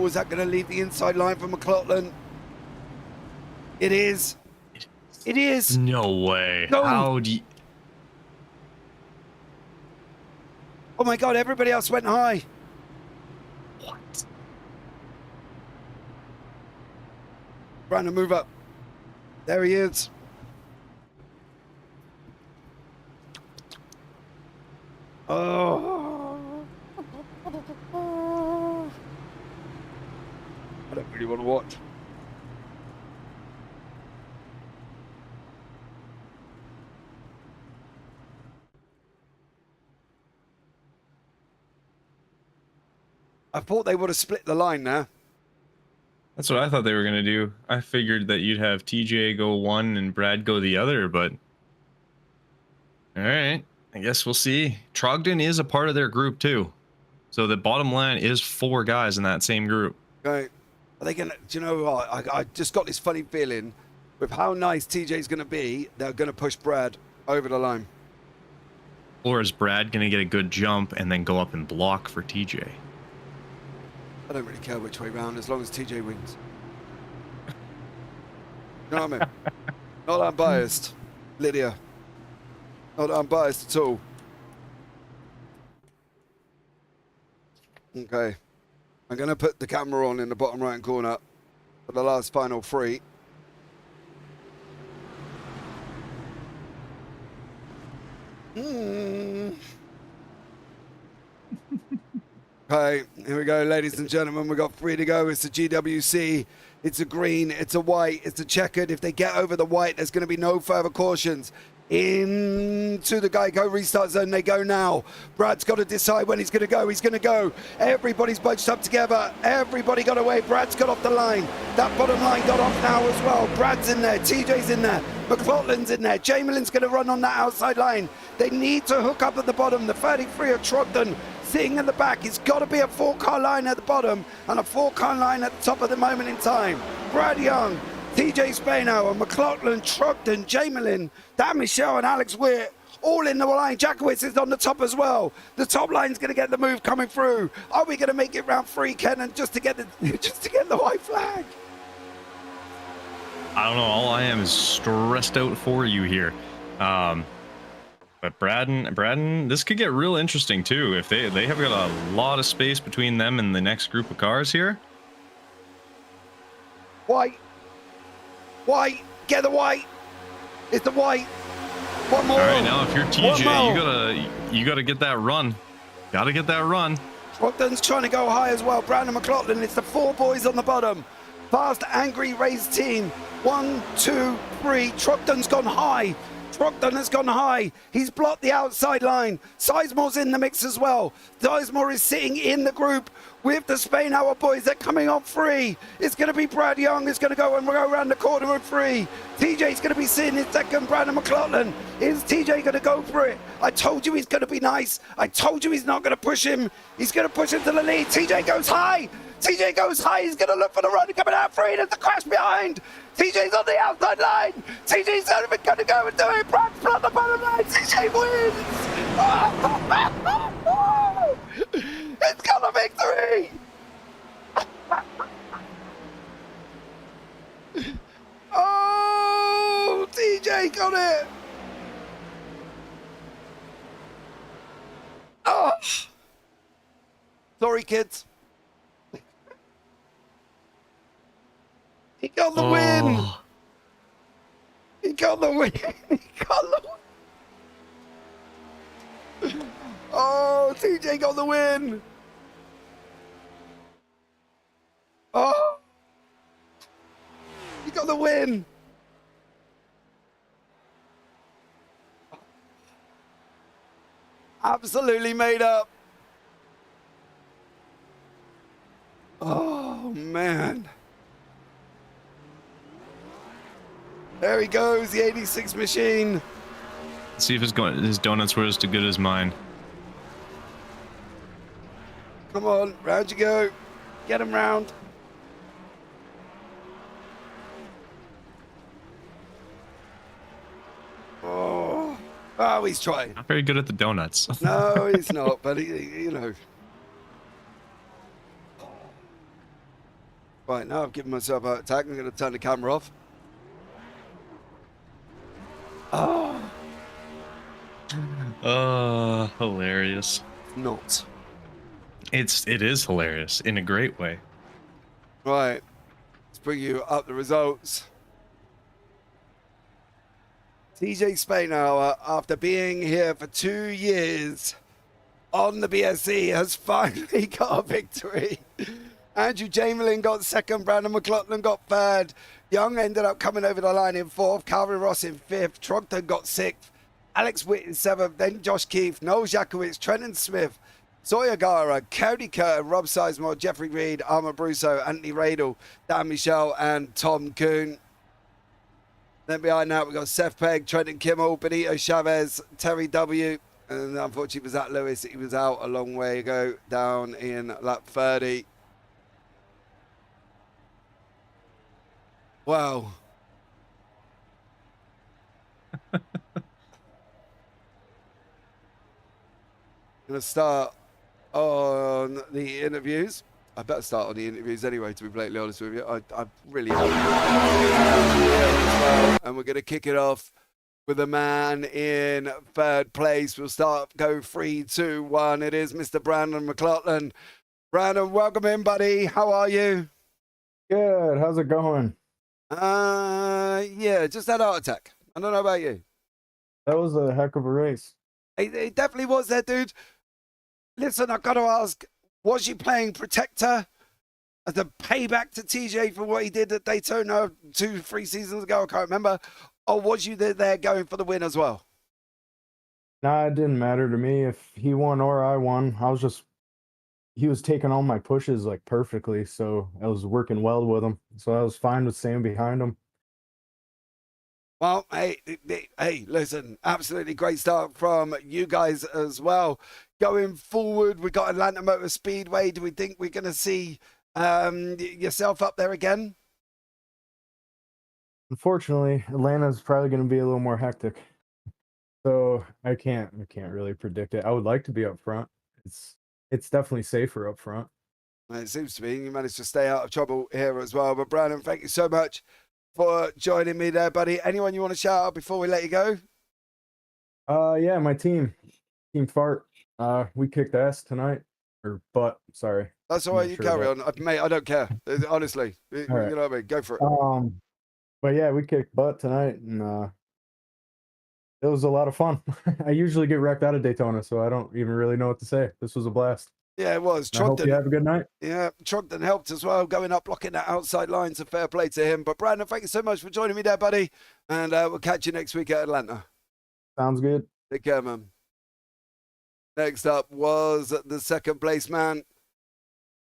is that going to leave the inside line for McLaughlin? It is. It is. No way. No. How do you... Oh my God, everybody else went high. What? Brandon, move up. There he is. Oh. I don't really want to watch. I thought they would have split the line now. That's what I thought they were going to do. I figured that you'd have TJ go one and Brad go the other, but... All right. I guess we'll see. Trogdon is a part of their group, too. So the bottom line is 4 guys in that same group. Okay. Are they going to... Do you know what? I just got this funny feeling. With how nice TJ's going to be, they're going to push Brad over the line. Or is Brad going to get a good jump and then go up and block for TJ? I don't really care which way round, as long as TJ wins. You know what I mean? Not unbiased, Lydia. Not unbiased at all. Okay. I'm going to put the camera on in the bottom right corner for the last final 3. Okay, here we go, ladies and gentlemen. We've got 3 to go. It's a GWC. It's a green. It's a white. It's a checkered. If they get over the white, there's going to be no further cautions. Into the Geico restart zone they go now. Brad's got to decide when he's going to go. He's going to go. Everybody's bunched up together. Everybody got away. Brad's got off the line. That bottom line got off now as well. Brad's in there. TJ's in there. McLaughlin's in there. Jamelin's going to run on that outside line. They need to hook up at the bottom. The 33 of Trogdon sitting in the back. It's got to be a 4-car line at the bottom and a 4-car line at the top at the moment in time. Brad Young, TJ Spainhour, McLaughlin, Trogdon, Jamelin, Dan Michelle and Alex Witt all in the line. Jakowitz is on the top as well. The top line's going to get the move coming through. Are we going to make it round 3, Kenton, just to get the white flag? I don't know. All I am is stressed out for you here. But Braden, this could get real interesting too. If they have got a lot of space between them and the next group of cars here. White, get the white. It's the white. One more. All right, now if you're TJ, you gotta get that run. Gotta get that run. Trogdon's trying to go high as well. Brandon McLaughlin. It's the 4 boys on the bottom. Fast, angry race team. 1, 2, 3. Trogdon's gone high. Trogdon has gone high. He's blocked the outside line. Sizemore's in the mix as well. Sizemore is sitting in the group with the Spainhour boys. They're coming on 3. It's going to be Brad Young. It's going to go and go around the corner with 3. TJ's going to be sitting in second. Brandon McLaughlin. Is TJ going to go for it? I told you he's going to be nice. I told you he's not going to push him. He's going to push him to the lead. TJ goes high. TJ goes high. He's going to look for the run. Coming out 3. There's the crash behind. TJ's on the outside line. TJ's not even going to go and do it. Brad's on the bottom line. TJ wins. Oh, it's got a victory. Oh, TJ got it. Oh. Sorry, kids. He got the win! He got the win! He got the win! Oh, TJ got the win! Oh! He got the win! Absolutely made up! Oh, man. There he goes, the 86 machine. Let's see if his donuts were as good as mine. Come on, round you go. Get him round. Oh, he's trying. Not very good at the donuts. No, he's not, but you know. Right, now I've given myself an attack. I'm going to turn the camera off. Oh, hilarious. Not. It is hilarious in a great way. Right. Let's bring you up the results. TJ Spainhour, after being here for 2 years on the BSC, has finally got a victory. Andrew Jamelin got second. Brandon McLaughlin got third. Young ended up coming over the line in fourth. Calvin Ross in fifth. Trogdon got sixth. Alex Witt in seventh. Then Josh Keefe, Noel Jakowitz, Trenton Smith, Sawyer Gara, Cody Curtin, Rob Sizemore, Jeffrey Reed, Armor Brusso, Anthony Radel, Dan Michelle, and Tom Kuhn. Then behind that, we've got Seth Pegg, Trenton Kimmel, Benito Chavez, Terry W. And unfortunately, was that Lewis. He was out a long way ago, down in lap 30. Wow. Gonna start on the interviews. I better start on the interviews anyway, to be blatantly honest with you. I really hope. And we're gonna kick it off with a man in third place. We'll go 3, 2, 1. It is Mr. Brandon McLaughlin. Brandon, welcome in, buddy. How are you? Good. How's it going? Yeah, just had a heart attack. I don't know about you. That was a heck of a race. It definitely was there, dude. Listen, I've got to ask, Was you playing Protector as a payback to TJ for what he did at Daytona 2-3 seasons ago? I can't remember. Or was you there going for the win as well? Nah, it didn't matter to me if he won or I won. He was taking all my pushes like perfectly, so I was working well with him. So I was fine with staying behind him. Well, hey, listen, absolutely great start from you guys as well. Going forward, we got Atlanta Motor Speedway. Do we think we're going to see yourself up there again? Unfortunately, Atlanta's probably going to be a little more hectic. So I can't really predict it. I would like to be up front. It's definitely safer up front. Well, it seems to be you managed to stay out of trouble here as well. But Brandon, thank you so much for joining me there, buddy. Anyone you want to shout out before we let you go? Yeah, my team Fart. We kicked ass tonight, or butt. Sorry. That's all I'm right. not You sure carry about- on, mate. I don't care. Honestly, you right. know what I mean. Go for it. But yeah, we kicked butt tonight, and it was a lot of fun. I usually get wrecked out of Daytona, so I don't even really know what to say. This was a blast. Yeah, it was. I hope you have a good night. Yeah, Trogdon helped as well, going up, blocking that outside line, so fair play to him. But Brandon, thank you so much for joining me there, buddy. And we'll catch you next week at Atlanta. Sounds good. Take care, man. Next up was the second place man,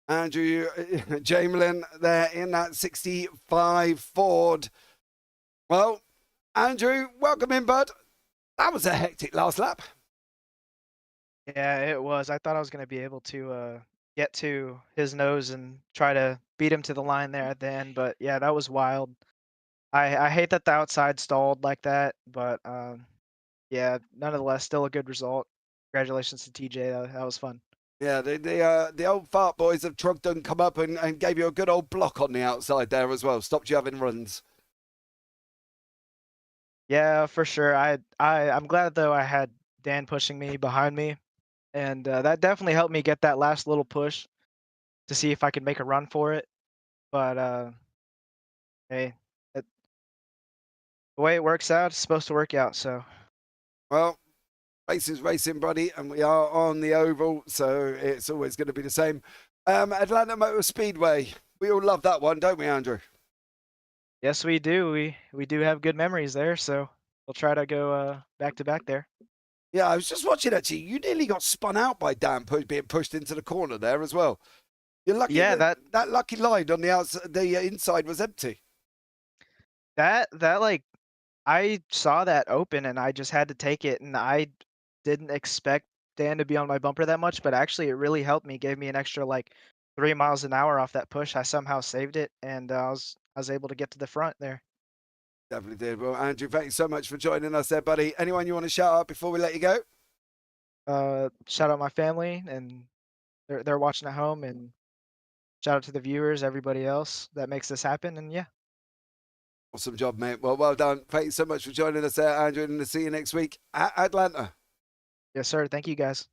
Andrew Jamelin, there in that 65 Ford. Well, Andrew, welcome in, bud. That was a hectic last lap. Yeah, it was. I thought I was going to be able to get to his nose and try to beat him to the line there at the end, but yeah, that was wild. I hate that the outside stalled like that, but yeah, nonetheless, still a good result. Congratulations to TJ. That was fun. Yeah, the old fart boys of Trogdon come up and gave you a good old block on the outside there as well. Stopped you having runs. Yeah, for sure. I'm glad though I had Dan pushing me behind me, and that definitely helped me get that last little push to see if I could make a run for it. But hey, the way it works out, it's supposed to work out. So Well, racing's racing, buddy, and we are on the oval, so it's always going to be the same. Atlanta Motor Speedway. We all love that one, don't we, Andrew? yes, we do. We do have good memories there. So we'll try to go back to back there. Yeah, I was just watching actually. You nearly got spun out by Dan being pushed into the corner there as well. You're lucky. Yeah, that lucky line on the outside, the inside was empty. That like I saw that open and I just had to take it, and I didn't expect Dan to be on my bumper that much, but actually it really helped me, gave me an extra like 3 miles an hour off that push. I somehow saved it, and I was able to get to the front there. Definitely did. Well, Andrew, thank you so much for joining us there, buddy. Anyone you want to shout out before we let you go? Shout out my family, and they're watching at home, and shout out to the viewers, everybody else that makes this happen, and yeah. Awesome job, mate. Well done. Thank you so much for joining us there, Andrew, and we'll see you next week at Atlanta. Yes, sir. Thank you, guys.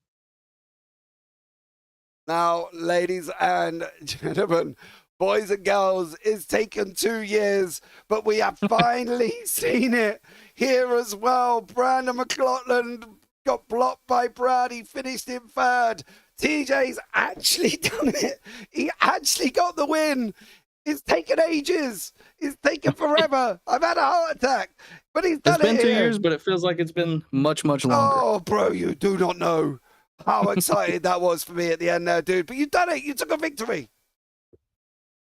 Now, ladies and gentlemen, boys and girls, it's taken 2 years, but we have finally seen it here as well. Brandon McLaughlin got blocked by Brad. He finished in third. TJ's actually done it. He actually got the win. It's taken ages. It's taken forever. I've had a heart attack, but he's done It's been it 2 here. years, but it feels like it's been much, much longer. Oh, bro, you do not know how excited that was for me at the end there, dude. But you've done it. You took a victory.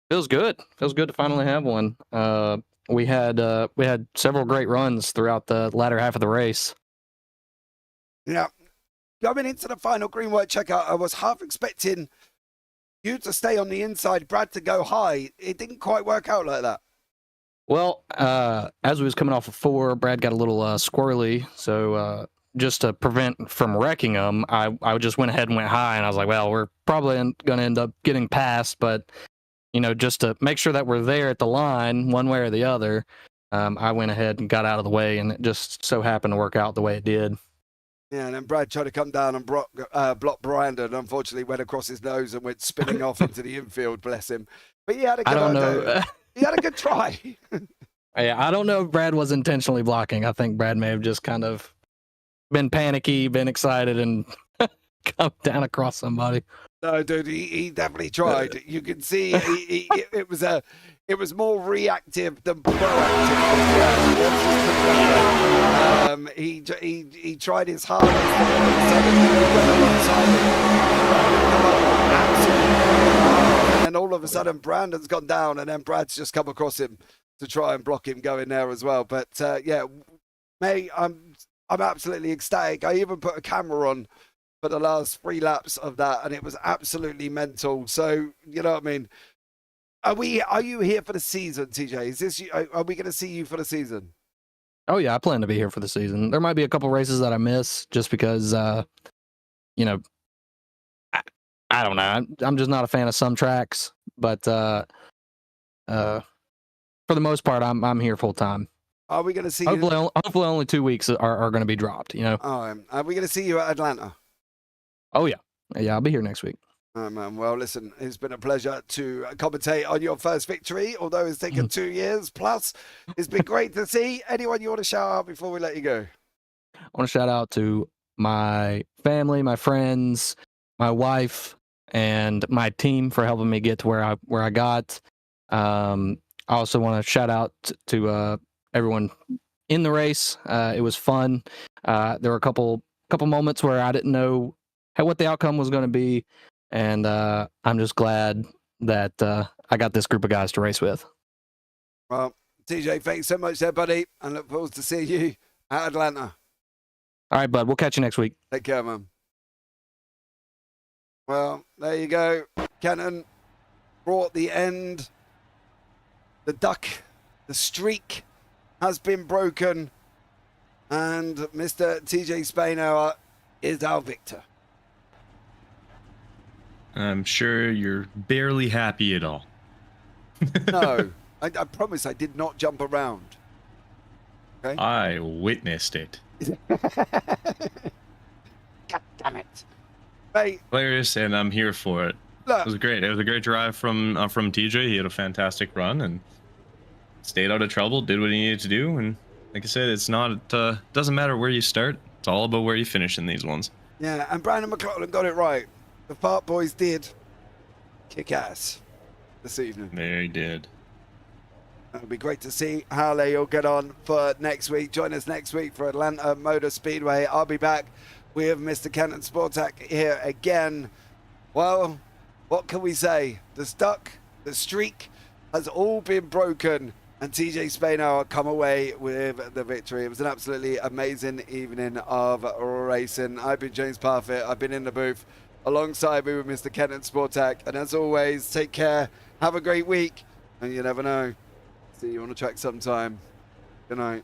Feels good. Feels good to finally have one. We had several great runs throughout the latter half of the race. Yeah. Going into the final green white checkout, I was half expecting you to stay on the inside, Brad to go high. It didn't quite work out like that. Well, as we was coming off of 4, Brad got a little squirrely, so just to prevent from wrecking him, I just went ahead and went high, and I was like, well, we're probably going to end up getting past, but just to make sure that we're there at the line one way or the other, I went ahead and got out of the way, and it just so happened to work out the way it did. Yeah, and then Brad tried to come down and block Brandon. Unfortunately, went across his nose and went spinning off into the infield. Bless him. But he had a good I don't idea. know. He had a good try. Yeah, I don't know if Brad was intentionally blocking. I think Brad may have just kind of been panicky, been excited, and come down across somebody. No, dude, he definitely tried. You can see it was more reactive than proactive. He tried his hardest. And all of a sudden, Brandon's gone down, and then Brad's just come across him to try and block him going there as well. But yeah, mate, I'm absolutely ecstatic. I even put a camera on for the last 3 laps of that, and it was absolutely mental. So, you know what I mean? Are you here for the season, TJ? Is this are we going to see you for the season? Oh yeah, I plan to be here for the season. There might be a couple races that I miss just because, you know, I don't know. I'm just not a fan of some tracks, but for the most part, I'm here full time. Are we going to see hopefully, you? Hopefully, only 2 weeks are going to be dropped. You know. Oh, are we going to see you at Atlanta? Oh yeah, yeah. I'll be here next week. Oh, man. Well, listen, it's been a pleasure to commentate on your first victory, although it's taken 2 years plus. It's been great to see. Anyone you want to shout out before we let you go? I want to shout out to my family, my friends, my wife, and my team for helping me get to where I got. I also want to shout out to everyone in the race. It was fun. There were a couple moments where I didn't know what the outcome was going to be, and I'm just glad that I got this group of guys to race with. Well, TJ, thanks so much there, buddy, and look forward to seeing you at Atlanta. All right, bud. We'll catch you next week. Take care, man. Well, there you go. Kenton brought the end. The duck, the streak has been broken, and Mr. TJ Spainhour is our victor. I'm sure you're barely happy at all. No, I promise I did not jump around. Okay? I witnessed it. God damn it. Mate, Hilarious, and I'm here for it. look, It was great. It was a great drive from TJ. He had a fantastic run and stayed out of trouble, did what he needed to do. And like I said, it's not doesn't matter where you start. It's all about where you finish in these ones. yeah, and Brandon McLaughlin got it right. The Fart Boys did kick ass this evening. They did. It'll be great to see how they all get on for next week. Join us next week for Atlanta Motor Speedway. I'll be back with Mr. Kenton Sportak here again. Well, what can we say? The streak has all been broken, and TJ Spainhour come away with the victory. It was an absolutely amazing evening of racing. I've been James Parfitt. I've been in the booth alongside me with Mr. Kenton Sportak. And as always, take care. Have a great week. And you never know. See you on the track sometime. Good night.